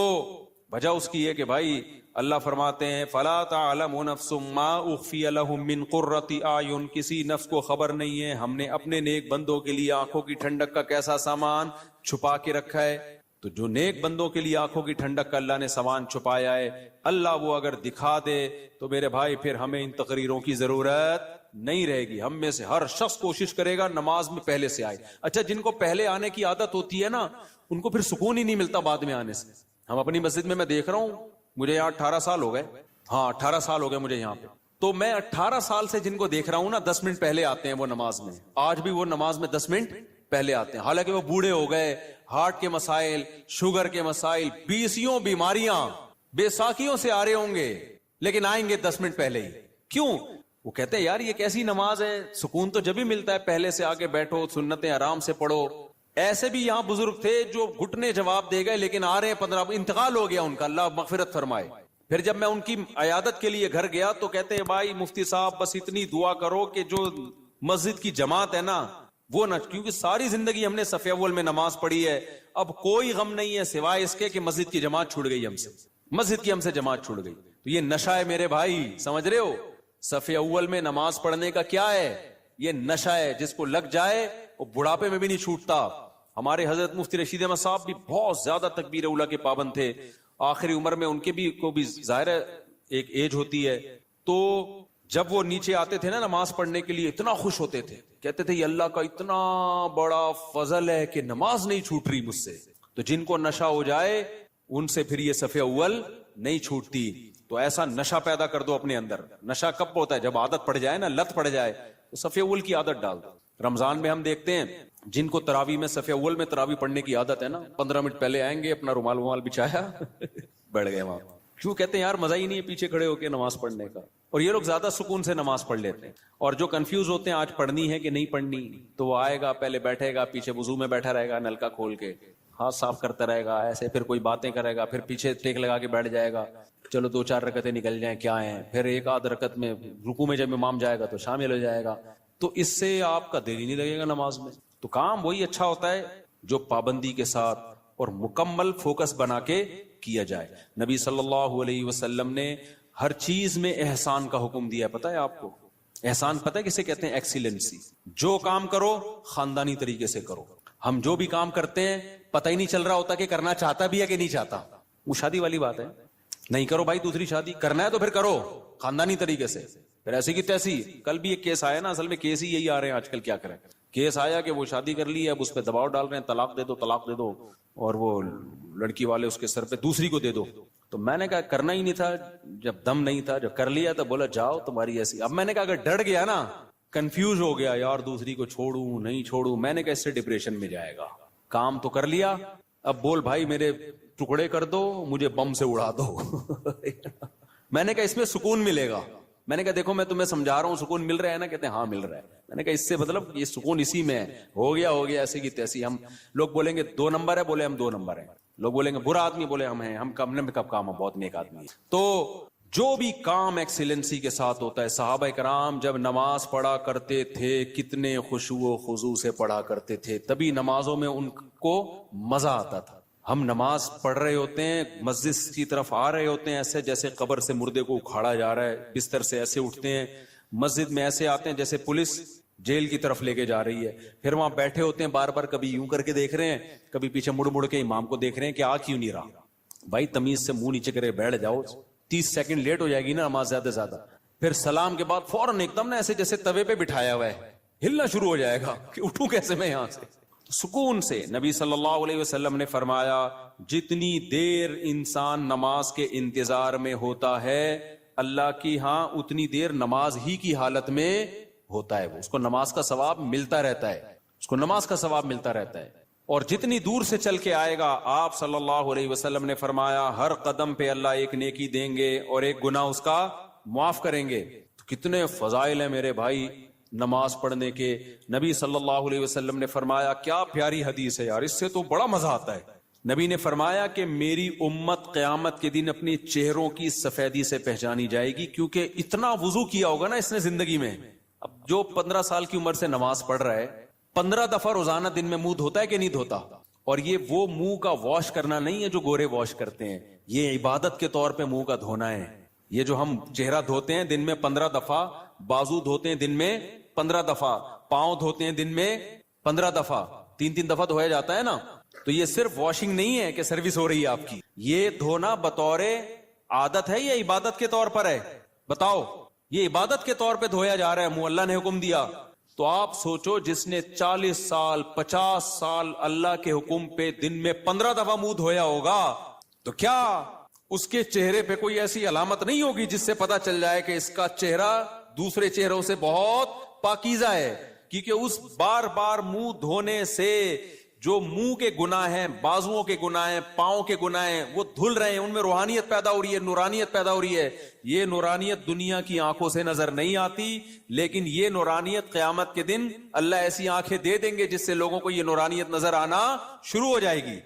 وجہ اس کی ہے کہ بھائی اللہ فرماتے ہیں فلا تعلم نفس ما اخفی لهم من قرۃ اعین, کسی نفس کو خبر نہیں ہے ہم نے اپنے نیک بندوں کے لیے آنکھوں کی ٹھنڈک کا کیسا سامان چھپا کے رکھا ہے. تو جو نیک بندوں کے لیے آنکھوں کی ٹھنڈک کا اللہ نے سامان چھپایا ہے, اللہ وہ اگر دکھا دے تو میرے بھائی پھر ہمیں ان تقریروں کی ضرورت نہیں رہے گی. ہم میں سے ہر شخص کوشش کرے گا نماز میں پہلے سے آئے. اچھا جن کو پہلے آنے کی عادت ہوتی ہے نا ان کو پھر سکون ہی نہیں ملتا بعد میں آنے سے. ہم اپنی مسجد میں دیکھ رہا ہوں, مجھے یہاں 18 سال ہو گئے, ہاں 18 سال ہو گئے مجھے یہاں پہ, تو میں 18 سال سے جن کو دیکھ رہا ہوں نا 10 منٹ پہلے آتے ہیں وہ نماز میں. آج بھی وہ نماز میں 10 منٹ پہلے آتے ہیں, حالانکہ وہ بوڑھے ہو گئے, ہارٹ کے مسائل, شوگر کے مسائل, 20 بیماریاں, بے ساکھیوں سے آ رہے ہوں گے, لیکن آئیں گے 10 منٹ پہلے ہی. کیوں؟ وہ کہتے ہیں یار یہ کیسی نماز ہے, سکون تو جب ہی ملتا ہے پہلے سے آگے بیٹھو, سنتیں آرام سے پڑھو. ایسے بھی یہاں بزرگ تھے جو گھٹنے جواب دے گئے, لیکن آ رہے ہیں 15, انتقال ہو گیا ان کا, اللہ مغفرت فرمائے. پھر جب میں ان کی عیادت کے لیے گھر گیا تو کہتے ہیں بھائی مفتی صاحب بس اتنی دعا کرو کہ جو مسجد کی جماعت ہے نا وہ نہ, کیونکہ ساری زندگی ہم نے صف اول میں نماز پڑھی ہے, اب کوئی غم نہیں ہے سوائے اس کے کہ مسجد کی جماعت چھوٹ گئی ہم سے, مسجد کی ہم سے جماعت چھوٹ گئی. تو یہ نشہ ہے میرے بھائی, سمجھ رہے ہو؟ صف اول میں نماز پڑھنے کا کیا ہے؟ یہ نشہ ہے, جس کو لگ جائے وہ بڑھاپے میں بھی نہیں چھوٹتا. ہمارے حضرت مفتی رشید احمد صاحب بھی بہت زیادہ تکبیر اولیٰ کے پابند تھے, آخری عمر میں ان کے بھی کو بھی ظاہر ہے ایک ایج ہوتی ہے, تو جب وہ نیچے آتے تھے نا نماز پڑھنے کے لیے اتنا خوش ہوتے تھے, کہتے تھے یہ اللہ کا اتنا بڑا فضل ہے کہ نماز نہیں چھوٹ رہی مجھ سے. تو جن کو نشہ ہو جائے ان سے پھر یہ صف اول نہیں چھوٹتی. تو ایسا نشہ پیدا کر دو اپنے اندر. نشہ کب ہوتا ہے؟ جب عادت پڑ جائے نا, لت پڑ جائے, تو صف اول کی عادت ڈال دو. رمضان میں ہم دیکھتے ہیں جن کو تراوی میں صف اول میں تراوی پڑھنے کی عادت ہے نا, 15 منٹ پہلے آئیں گے, اپنا رومال ومال بچھایا بیٹھ گئے وہاں. کیوں؟ کہتے ہیں یار مزہ ہی نہیں ہے پیچھے کھڑے ہو کے نماز پڑھنے کا. اور یہ لوگ زیادہ سکون سے نماز پڑھ لیتے ہیں. اور جو کنفیوز ہوتے ہیں آج پڑھنی ہے کہ نہیں پڑھنی, تو وہ آئے گا پہلے بیٹھے گا, پیچھے وضو میں بیٹھا رہے گا نلکا کھول کے, ہاتھ صاف کرتا رہے گا ایسے, پھر کوئی باتیں کرے گا, پھر پیچھے ٹیک لگا کے بیٹھ جائے گا, چلو 2-4 رکعتیں نکل جائیں کیا ہیں, پھر 1 آدھ رکعت میں رکوع میں جب امام جائے گا تو شامل ہو جائے گا. تو اس سے آپ کا دل ہی نہیں لگے گا نماز میں. تو کام وہی اچھا ہوتا ہے جو پابندی کے ساتھ اور مکمل فوکس بنا کے کیا جائے. نبی صلی اللہ علیہ وسلم نے ہر چیز میں احسان کا حکم دیا. پتہ ہے آپ کو احسان پتہ ہے کسے کہتے ہیں؟ ایکسیلنسی. جو کام کرو خاندانی طریقے سے کرو. ہم جو بھی کام کرتے ہیں پتہ ہی نہیں چل رہا ہوتا کہ کرنا چاہتا بھی ہے کہ نہیں چاہتا. وہ شادی والی بات ہے, نہیں کرو بھائی دوسری شادی, کرنا ہے تو پھر کرو خاندانی طریقے سے, پھر ایسی کی تیسی. کل بھی ایک کیس آیا نا, اصل میں کیس ہی یہی آ رہے ہیں آج کل, کیا کریں. کیس آیا کہ وہ شادی کر لی ہے, اب اس پہ دباؤ ڈال رہے ہیں طلاق دے دو طلاق دے دو, اور وہ لڑکی والے اس کے سر پہ دوسری کو دے دو. تو میں نے کہا کرنا ہی نہیں تھا, جب دم نہیں تھا, جب کر لیا تو بولا جاؤ تمہاری ایسی. اب میں نے کہا اگر ڈر گیا نا, کنفیوز ہو گیا یار دوسری کو چھوڑوں نہیں چھوڑوں, میں نے کہا اس سے ڈپریشن میں جائے گا. کام تو کر لیا, اب بول بھائی میرے ٹکڑے کر دو, مجھے بم سے اڑا دو. میں نے کہا اس میں سکون ملے گا. میں نے کہا دیکھو میں تمہیں سمجھا رہا ہوں, سکون مل رہا ہے نا؟ کہتے ہیں ہاں مل رہا ہے. میں نے کہا اس سے مطلب یہ سکون اسی میں ہے. ہو گیا ایسے کی تیسی. ہم لوگ بولیں گے 2 نمبر ہے, بولے ہم 2 نمبر ہیں. لوگ بولیں گے برا آدمی, بولے ہم ہیں, ہم کم نے کب کام بہت نیک آدمی. تو جو بھی کام ایکسیلنسی کے ساتھ ہوتا ہے. صحابہ کرام جب نماز پڑھا کرتے تھے کتنے خشوع و خضوع سے پڑھا کرتے تھے, تبھی نمازوں میں ان کو مزہ آتا تھا. ہم نماز پڑھ رہے ہوتے ہیں, مسجد کی طرف آ رہے ہوتے ہیں ایسے جیسے قبر سے مردے کو اکھاڑا جا رہا ہے, بستر سے ایسے اٹھتے ہیں, مسجد میں ایسے آتے ہیں جیسے پولیس جیل کی طرف لے کے جا رہی ہے. پھر وہاں بیٹھے ہوتے ہیں بار بار, کبھی یوں کر کے دیکھ رہے ہیں, کبھی پیچھے مڑ مڑ کے امام کو دیکھ رہے ہیں کہ آ کیوں نہیں رہا. بھائی تمیز سے منہ نیچے کرے بیٹھ جاؤ, 30 سیکنڈ لیٹ ہو جائے گی نا نماز زیادہ زیادہ. پھر سلام کے بعد فوراً ایک دم نا ایسے جیسے توے پہ بٹھایا ہوا ہے, ہلنا شروع ہو جائے گا کہ اٹھوں کیسے میں یہاں سے. سکون سے. نبی صلی اللہ علیہ وسلم نے فرمایا جتنی دیر انسان نماز کے انتظار میں ہوتا ہے اللہ کی ہاں اتنی دیر نماز ہی کی حالت میں ہوتا ہے. وہ اس کو نماز کا ثواب ملتا رہتا ہے, اس کو نماز کا ثواب ملتا رہتا ہے. اور جتنی دور سے چل کے آئے گا, آپ صلی اللہ علیہ وسلم نے فرمایا ہر قدم پہ اللہ ایک نیکی دیں گے اور ایک گناہ اس کا معاف کریں گے. تو کتنے فضائل ہیں میرے بھائی نماز پڑھنے کے. نبی صلی اللہ علیہ وسلم نے فرمایا, کیا پیاری حدیث ہے یار, اس سے تو بڑا مزہ آتا ہے. نبی نے فرمایا کہ میری امت قیامت کے دن اپنی چہروں کی سفیدی سے پہچانی جائے گی, کیونکہ اتنا وضو کیا ہوگا نا اس نے زندگی میں. اب جو 15 سال کی عمر سے نماز پڑھ رہا ہے, 15 دفعہ روزانہ دن میں منہ دھوتا ہے کہ نہیں دھوتا. اور یہ وہ منہ کا واش کرنا نہیں ہے جو گورے واش کرتے ہیں, یہ عبادت کے طور پہ منہ کا دھونا ہے. یہ جو ہم چہرہ دھوتے ہیں دن میں 15 دفعہ, بازو دھوتے ہیں دن میں 15 دفعہ, پاؤں دھوتے ہیں دن میں 15 دفعہ, 3 دفعہ دھویا جاتا ہے نا. تو یہ صرف واشنگ نہیں ہے کہ سروس ہو رہی ہے آپ کی, یہ دھونا بطور عادت ہے یا عبادت کے طور پر ہے؟ بتاؤ. یہ عبادت کے طور پہ دھویا جا رہا ہے منہ, اللہ نے حکم دیا. تو آپ سوچو جس نے 40 سال 50 سال اللہ کے حکم پہ دن میں 15 دفعہ منہ دھویا ہوگا, تو کیا اس کے چہرے پہ کوئی ایسی علامت نہیں ہوگی جس سے پتا چل جائے کہ اس کا چہرہ دوسرے چہروں سے بہت پاکیزہ ہے؟ کیونکہ اس بار بار منہ دھونے سے جو منہ کے گناہ ہیں, بازوؤں کے گناہ ہیں, پاؤں کے گناہ ہیں, وہ دھل رہے ہیں, ان میں روحانیت پیدا ہو رہی ہے, نورانیت پیدا ہو رہی ہے. یہ نورانیت دنیا کی آنکھوں سے نظر نہیں آتی, لیکن یہ نورانیت قیامت کے دن اللہ ایسی آنکھیں دے دیں گے جس سے لوگوں کو یہ نورانیت نظر آنا شروع ہو جائے گی.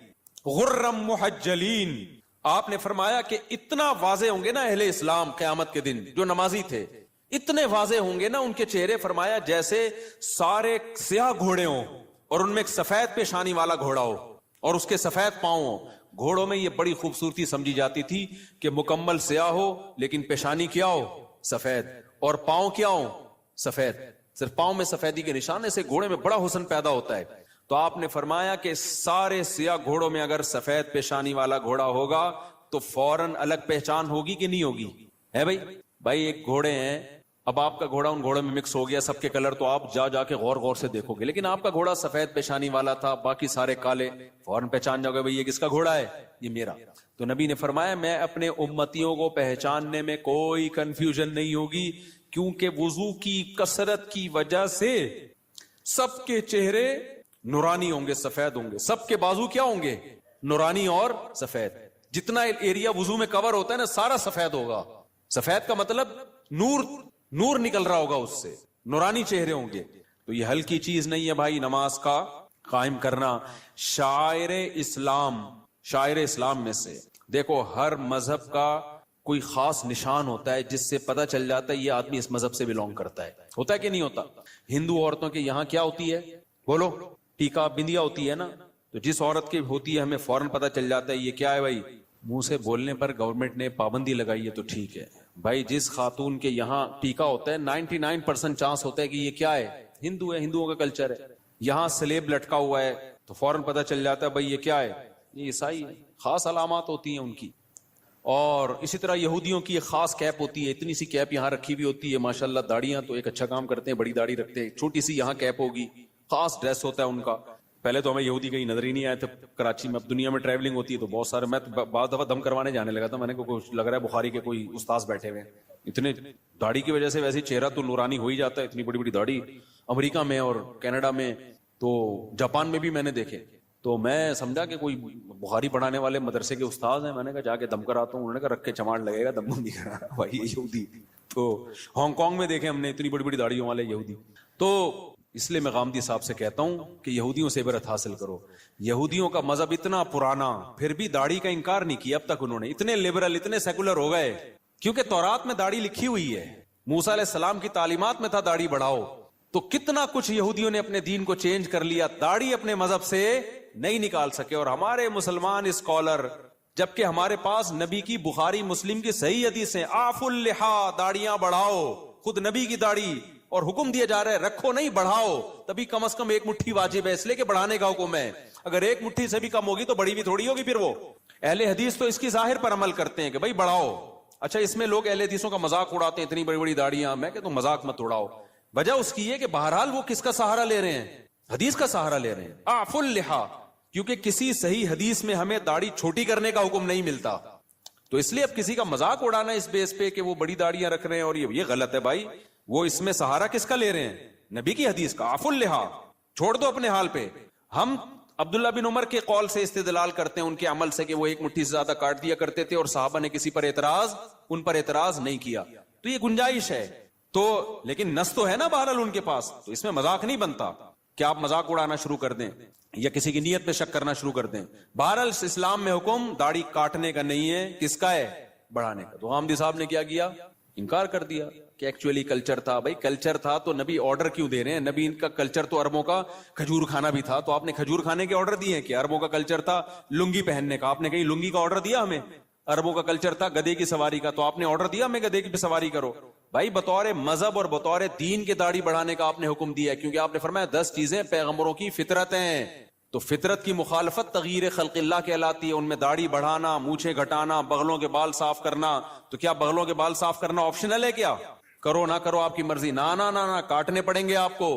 غرم محجلین, آپ نے فرمایا کہ اتنا واضح ہوں گے نا اہل اسلام قیامت کے دن, جو نمازی تھے اتنے واضح ہوں گے نا ان کے چہرے, فرمایا جیسے سارے سیاہ گھوڑے ہوں اور ان میں ایک سفید پیشانی والا گھوڑا ہو اور اس کے سفید پاؤں ہو. گھوڑوں میں یہ بڑی خوبصورتی سمجھی جاتی تھی کہ مکمل سیاہ ہو لیکن پیشانی کیا ہو, سفید, اور پاؤں کیا ہو, سفید. صرف پاؤں میں سفیدی کے نشانے سے گھوڑے میں بڑا حسن پیدا ہوتا ہے. تو آپ نے فرمایا کہ سارے سیاہ گھوڑوں میں اگر سفید پیشانی والا گھوڑا ہوگا تو فوراً الگ پہچان ہوگی کہ نہیں ہوگی؟ ہے بھائی ایک گھوڑے ہیں, اب آپ کا گھوڑا ان گھوڑوں میں مکس ہو گیا سب کے کلر, تو آپ جا کے غور سے دیکھو گے, لیکن آپ کا گھوڑا سفید پیشانی والا تھا, باقی سارے کالے, فوراً پہچان جاؤ گے بھائی یہ کس کا گھوڑا ہے, یہ میرا. تو نبی نے فرمایا میں اپنے امتیوں کو پہچاننے میں کوئی کنفیوژن نہیں ہوگی, کیونکہ وضو کی کثرت کی وجہ سے سب کے چہرے نورانی ہوں گے, سفید ہوں گے, سب کے بازو کیا ہوں گے, نورانی اور سفید. جتنا ایریا وضو میں کور ہوتا ہے نا سارا سفید ہوگا. سفید کا مطلب نور نکل رہا ہوگا اس سے, نورانی چہرے ہوں گے. تو یہ ہلکی چیز نہیں ہے بھائی نماز کا قائم کرنا. شاعر اسلام میں سے دیکھو, ہر مذہب کا کوئی خاص نشان ہوتا ہے جس سے پتہ چل جاتا ہے یہ آدمی اس مذہب سے بیلونگ کرتا ہے. ہوتا ہے کہ نہیں ہوتا؟ ہندو عورتوں کے یہاں کیا ہوتی ہے, بولو, ٹیکا بندیا ہوتی ہے نا, تو جس عورت کی ہوتی ہے ہمیں فوراً پتہ چل جاتا ہے یہ کیا ہے بھائی. منہ سے بولنے پر گورنمنٹ نے پابندی لگائی ہے تو ٹھیک ہے بھائی. جس خاتون کے یہاں ٹیکا ہوتا ہے 99% چانس ہوتا ہے کہ یہ کیا ہے, ہندو ہے, ہندوؤں کا کلچر ہے. یہاں سلیب لٹکا ہوا ہے تو فوراً پتہ چل جاتا ہے بھائی یہ کیا ہے, یہ عیسائی ہے. خاص علامات ہوتی ہیں ان کی. اور اسی طرح یہودیوں کی ایک خاص کیپ ہوتی ہے, اتنی سی کیپ یہاں رکھی بھی ہوتی ہے, ماشاءاللہ داڑیاں تو ایک اچھا کام کرتے ہیں, بڑی داڑھی رکھتے ہیں, چھوٹی سی یہاں کیپ ہوگی, خاص ڈریس ہوتا ہے ان کا. پہلے تو ہمیں یہودی کہیں نظر ہی نہیں آئے تھے کراچی میں, اب دنیا میں ٹریولنگ ہوتی ہے تو بہت سارے, میں بعض دفعہ دم کروانے جانے لگا تھا, میں نے کچھ لگ رہا ہے بخاری کے کوئی استاذ بیٹھے ہوئے, اتنے داڑھی کی وجہ سے ویسے چہرہ تو نورانی ہو ہی جاتا ہے, اتنی بڑی بڑی داڑھی. امریکہ میں اور کینیڈا میں تو جاپان میں بھی میں نے دیکھے, تو میں سمجھا کہ کوئی بخاری پڑھانے والے مدرسے کے استاذ ہیں, میں نے کہا جا کے دم کراتا ہوں. انہوں نے کہا رکھ کے چماڑ لگے گا, دم نہیں کرا بھائی یہ یہودی. تو ہانگ کانگ میں دیکھے ہم نے اتنی بڑی بڑی داڑھیوں والے یہودی. تو اس لیے میں غامدی صاحب سے کہتا ہوں کہ یہودیوں سے عبرت حاصل کرو. یہودیوں کا مذہب اتنا پرانا, پھر بھی داڑھی کا انکار نہیں کیا اب تک انہوں نے. اتنے لبرل, اتنے سیکولر ہو گئے کیونکہ تورات میں داڑھی لکھی ہوئی ہے, موسیٰ علیہ السلام کی تعلیمات میں تھا داڑھی بڑھاؤ. تو کتنا کچھ یہودیوں نے اپنے دین کو چینج کر لیا, داڑھی اپنے مذہب سے نہیں نکال سکے. اور ہمارے مسلمان اسکالر, جبکہ ہمارے پاس نبی کی بخاری مسلم کی صحیح حدیثیں, آف اللحا, داڑیاں بڑھاؤ, خود نبی کی داڑھی, اور حکم دیا جا رہا ہے رکھو نہیں بڑھاؤ. تبھی کم از کم ایک مٹھی واجب ہے, اس لیے کہ بڑھانے کا حکم ہے. اگر ایک مٹھی سے بھی کم ہوگی تو بڑی بھی تھوڑی ہوگی. پھر وہ اہل حدیث تو اس کی ظاہر پر عمل کرتے ہیں کہ بھائی بڑھاؤ. اچھا اس میں لوگ اہل حدیثوں کا مذاق اڑاتے ہیں, اتنی بڑی بڑی داڑیاں. میں کہتا ہوں مذاق مت اڑاؤ. وجہ اس کی ہے کہ بہرحال وہ کس کا سہارا لے رہے ہیں, حدیث کا سہارا لے رہے ہیں. آف اللحا, کیونکہ کسی صحیح حدیث میں ہمیں داڑھی چھوٹی کرنے کا حکم نہیں ملتا. تو اس لیے اب کسی کا مذاق اڑانا اس بیس پہ کہ وہ بڑی داڑیاں رکھ رہے ہیں اور یہ غلط ہے بھائی. وہ اس میں سہارا کس کا لے رہے ہیں, نبی کی حدیث کا. آف اللحا, چھوڑ دو اپنے حال پہ. ہم عبداللہ بن عمر کے قول سے استدلال کرتے ہیں, ان کے عمل سے, کہ وہ ایک مٹھی سے زیادہ کاٹ دیا کرتے تھے اور صحابہ نے کسی پر ان پر اعتراض نہیں کیا. تو یہ گنجائش ہے. تو لیکن نص تو ہے نا بہرحال ان کے پاس, تو اس میں مذاق نہیں بنتا کہ آپ مذاق اڑانا شروع کر دیں یا کسی کی نیت پہ شک کرنا شروع کر دیں. بہرحال اسلام میں حکم داڑھی کاٹنے کا نہیں ہے, کس کا ہے, بڑھانے کا. تو غامدی صاحب نے کیا کیا, انکار کر دیا کہ ایکچولی کلچر تھا. بھائی کلچر تھا تو نبی آرڈر کیوں دے رہے ہیں؟ نبی ان کا کلچر تو عربوں کا کھجور کھانا بھی تھا, تو آپ نے کھجور کھانے کے آرڈر دیے ہیں کہ عربوں کا کلچر تھا لنگی پہننے کا, آپ نے کہیں لنگی کا آرڈر دیا ہمیں؟ عربوں کا کلچر تھا گدے کی سواری کا, تو آپ نے آرڈر دیا ہمیں گدے کی سواری کرو؟ بھائی بطور مذہب اور بطور دین کے داڑھی بڑھانے کا آپ نے حکم دیا ہے, کیونکہ آپ نے فرمایا 10 چیزیں پیغمبروں کی فطرت ہیں. تو فطرت کی مخالفت تغییر خلق اللہ کہلاتی ہے. ان میں داڑھی بڑھانا, مونچھیں گھٹانا, بغلوں کے بال صاف کرنا. تو کیا بغلوں کے بال صاف کرنا آپشنل ہے کیا؟ کرو نہ کرو آپ کی مرضی، نہ کاٹنے پڑیں گے آپ کو،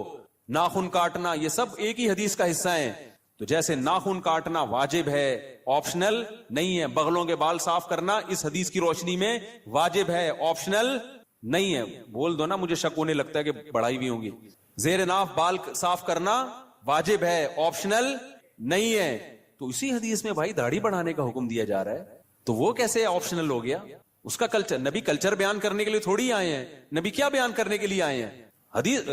ناخن کاٹنا، یہ سب ایک ہی حدیث کا حصہ ہیں. تو جیسے ناخن کاٹنا واجب ہے، آپشنل نہیں ہے، بغلوں کے بال صاف کرنا اس حدیث کی روشنی میں واجب ہے، آپشنل نہیں ہے. بول دو نا، مجھے شک ہونے لگتا ہے کہ بڑھائی بھی ہوں گی. زیر ناف بال صاف کرنا واجب ہے، آپشنل نہیں ہے. تو اسی حدیث میں بھائی داڑھی بڑھانے کا حکم دیا جا رہا ہے، تو وہ کیسے آپشنل ہو گیا؟ اس کا کلچر، نبی کلچر بیان کرنے کے لیے تھوڑی آئے ہیں. نبی کیا بیان کرنے کے لیے آئے ہیں؟ حدیث،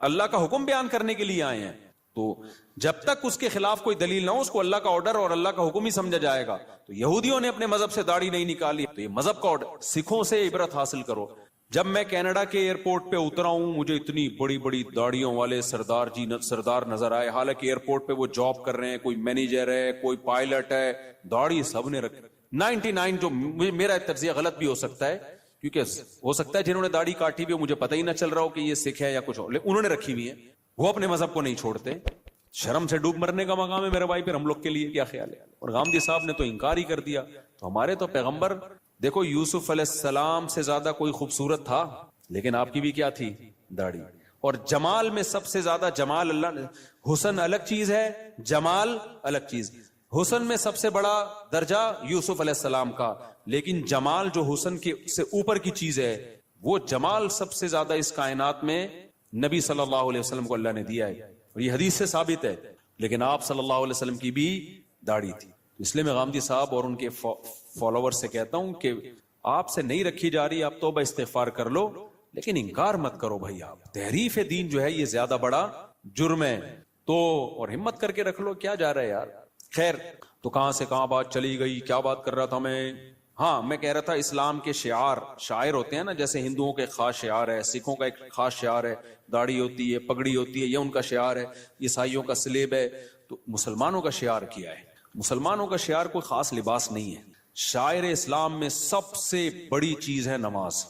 اللہ کا حکم بیان کرنے کے لیے آئے ہیں. تو جب تک اس کے خلاف کوئی دلیل نہ ہو، اس کو اللہ کا آرڈر اور اللہ کا حکم ہی سمجھا جائے گا. تو یہودیوں نے اپنے مذہب سے داڑھی نہیں نکالی، تو یہ مذہب کا آرڈر. سکھوں سے عبرت حاصل کرو. جب میں کینیڈا کے ایئرپورٹ پہ اترا ہوں، مجھے اتنی بڑی بڑی داڑھیوں والے سردار نظر آئے، حالانکہ ایئرپورٹ پہ وہ جاب کر رہے ہیں، کوئی مینیجر ہے، کوئی پائلٹ ہے، داڑھی سب نے رکھی. 99 جو میرا تجزیہ غلط بھی ہو سکتا ہے، کیونکہ ہو سکتا ہے جنہوں نے داڑھی کاٹی بھی مجھے پتہ ہی نہ چل رہا ہو کہ یہ سکھ ہے یا کچھ اور، لیکن انہوں نے رکھی ہوئی ہے. وہ اپنے مذہب کو نہیں چھوڑتے. شرم سے ڈوب مرنے کا مقام ہے میرے بھائی. پھر ہم لوگ کے لیے کیا خیال ہے؟ اور غامدی صاحب نے تو انکار ہی کر دیا. تو ہمارے تو پیغمبر دیکھو، یوسف علیہ السلام سے زیادہ کوئی خوبصورت تھا، لیکن آپ کی بھی کیا تھی؟ داڑھی. اور جمال میں سب سے زیادہ جمال اللہ نے، حسن الگ چیز ہے، جمال الگ چیز. حسن میں سب سے بڑا درجہ یوسف علیہ السلام کا، لیکن جمال جو حسن کے سے اوپر کی چیز ہے، وہ جمال سب سے زیادہ اس کائنات میں نبی صلی اللہ علیہ وسلم کو اللہ نے دیا ہے، اور یہ حدیث سے ثابت ہے. لیکن آپ صلی اللہ علیہ وسلم کی بھی داڑھی تھی. اس لیے میں غامدی صاحب اور ان کے فالوور سے کہتا ہوں کہ آپ سے نہیں رکھی جا رہی، آپ توبہ استغفار کر لو، لیکن انکار مت کرو بھائی. آپ تحریف دین جو ہے یہ زیادہ بڑا جرم ہے. تو اور ہمت کر کے رکھ لو، کیا جا رہا ہے یار. خیر، تو کہاں سے کہاں بات چلی گئی، کیا بات کر رہا تھا میں؟ ہاں، میں کہہ رہا تھا اسلام کے شعائر ہوتے ہیں نا، جیسے ہندوؤں کا ایک خاص شعار ہے، سکھوں کا ایک خاص شعار ہے، داڑھی ہوتی ہے، پگڑی ہوتی ہے، یہ ان کا شعار ہے. عیسائیوں کا سلیب ہے. تو مسلمانوں کا شعار کیا ہے؟ مسلمانوں کا شعار کوئی خاص لباس نہیں ہے. شاعر اسلام میں سب سے بڑی چیز ہے نماز،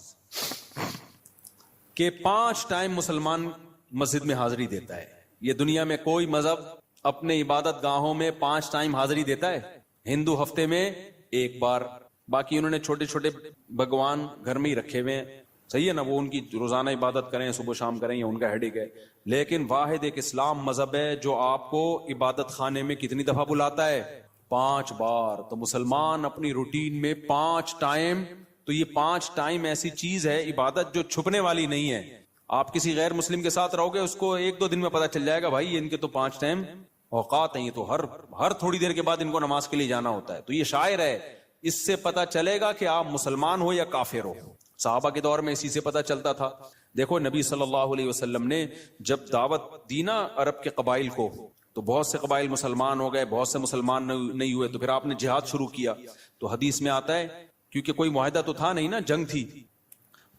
کہ 5 ٹائم مسلمان مسجد میں حاضری دیتا ہے. یہ دنیا میں کوئی مذہب اپنے عبادت گاہوں میں 5 ٹائم حاضری دیتا ہے. ہندو ہفتے میں 1 بار، باقی انہوں نے چھوٹے چھوٹے بھگوان گھر میں ہی رکھے ہوئے ہیں. صحیح ہے نا، وہ ان کی روزانہ عبادت کریں، صبح شام کریں، یہ ان کا ہیڈک ہے. لیکن واحد ایک اسلام مذہب ہے جو آپ کو عبادت خانے میں کتنی دفعہ بلاتا ہے؟ 5 بار. تو مسلمان اپنی روٹین میں 5 ٹائم، تو یہ 5 ٹائم ایسی چیز ہے عبادت جو چھپنے والی نہیں ہے. آپ کسی غیر مسلم کے ساتھ رہو گے، اس کو 1-2 دن میں پتا چل جائے گا بھائی ان کے تو 5 ٹائم اوقات ہیں، یہ تو ہر تھوڑی دیر کے بعد ان کو نماز کے لیے جانا ہوتا ہے. تو یہ شاعر ہے، اس سے پتا چلے گا کہ آپ مسلمان ہو یا کافر ہو. صحابہ کے دور میں اسی سے پتا چلتا تھا. دیکھو نبی صلی اللہ علیہ وسلم نے جب دعوت دی نا عرب کے قبائل کو، تو بہت سے قبائل مسلمان ہو گئے، بہت سے مسلمان نہیں ہوئے. تو پھر آپ نے جہاد شروع کیا. تو حدیث میں آتا ہے، کیونکہ کوئی معاہدہ تو تھا نہیں نا، جنگ تھی،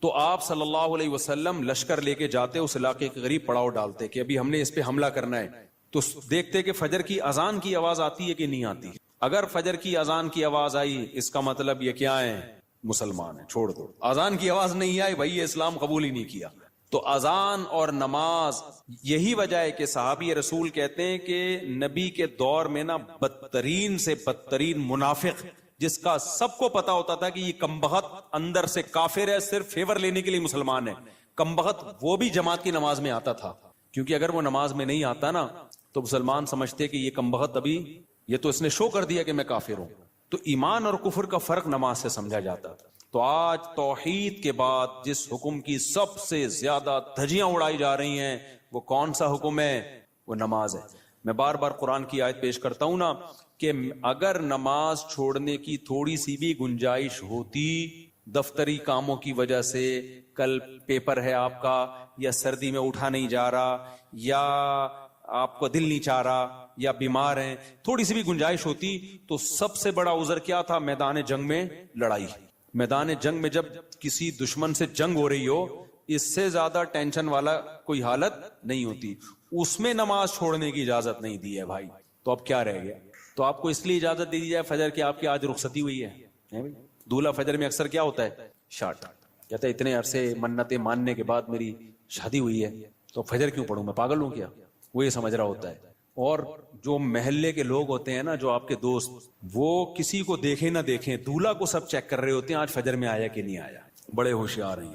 تو آپ صلی اللہ علیہ وسلم لشکر لے کے جاتے، اس علاقے کے قریب پڑاؤ ڈالتے کہ ابھی ہم نے اس پہ حملہ کرنا ہے. تو دیکھتے کہ فجر کی اذان کی آواز آتی ہے کہ نہیں آتی. اگر فجر کی اذان کی آواز آئی، اس کا مطلب یہ کیا ہے؟ مسلمان ہے، چھوڑ دو. اذان کی آواز نہیں آئی، بھائی یہ اسلام قبول ہی نہیں کیا. تو اذان اور نماز، یہی وجہ ہے کہ صحابی رسول کہتے ہیں کہ نبی کے دور میں نا بدترین سے بدترین منافق، جس کا سب کو پتا ہوتا تھا کہ یہ کمبخت اندر سے کافر ہے، صرف فیور لینے کے لیے مسلمان ہے، کمبخت، وہ بھی جماعت کی نماز میں آتا تھا. کیونکہ اگر وہ نماز میں نہیں آتا نا تو مسلمان سمجھتے کہ یہ کمبخت ابھی، یہ تو اس نے شو کر دیا کہ میں کافر ہوں. تو ایمان اور کفر کا فرق نماز سے سمجھا جاتا تھا. تو آج توحید کے بعد جس حکم کی سب سے زیادہ دھجیاں اڑائی جا رہی ہیں، وہ کون سا حکم ہے؟ وہ نماز ہے. میں بار بار قرآن کی آیت پیش کرتا ہوں نا کہ اگر نماز چھوڑنے کی تھوڑی سی بھی گنجائش ہوتی، دفتری کاموں کی وجہ سے، کل پیپر ہے آپ کا، یا سردی میں اٹھا نہیں جا رہا، یا آپ کو دل نہیں چاہ رہا، یا بیمار ہیں، تھوڑی سی بھی گنجائش ہوتی، تو سب سے بڑا عذر کیا تھا؟ میدان جنگ میں لڑائی. میدان جنگ میں جب کسی دشمن سے جنگ ہو رہی ہو، اس سے زیادہ ٹینشن والا کوئی حالت نہیں ہوتی. اس میں نماز چھوڑنے کی اجازت نہیں دی ہے بھائی. تو اب کیا رہ گیا؟ تو آپ کو اس لیے اجازت دے دی جائے فجر کی آپ کی آج رخصتی ہوئی ہے. دولہا فجر میں اکثر کیا ہوتا ہے؟ شارٹ. کہتا ہے اتنے عرصے منتیں ماننے کے بعد میری شادی ہوئی ہے، تو فجر کیوں پڑھوں، میں پاگل ہوں کیا؟ وہ یہ سمجھ رہا ہوتا ہے. اور جو محلے کے لوگ ہوتے ہیں نا، جو آپ کے دوست، وہ کسی کو دیکھیں نہ دیکھیں، دولہا کو سب چیک کر رہے ہوتے ہیں آج فجر میں آیا کہ نہیں آیا. بڑے ہوشیار ہیں.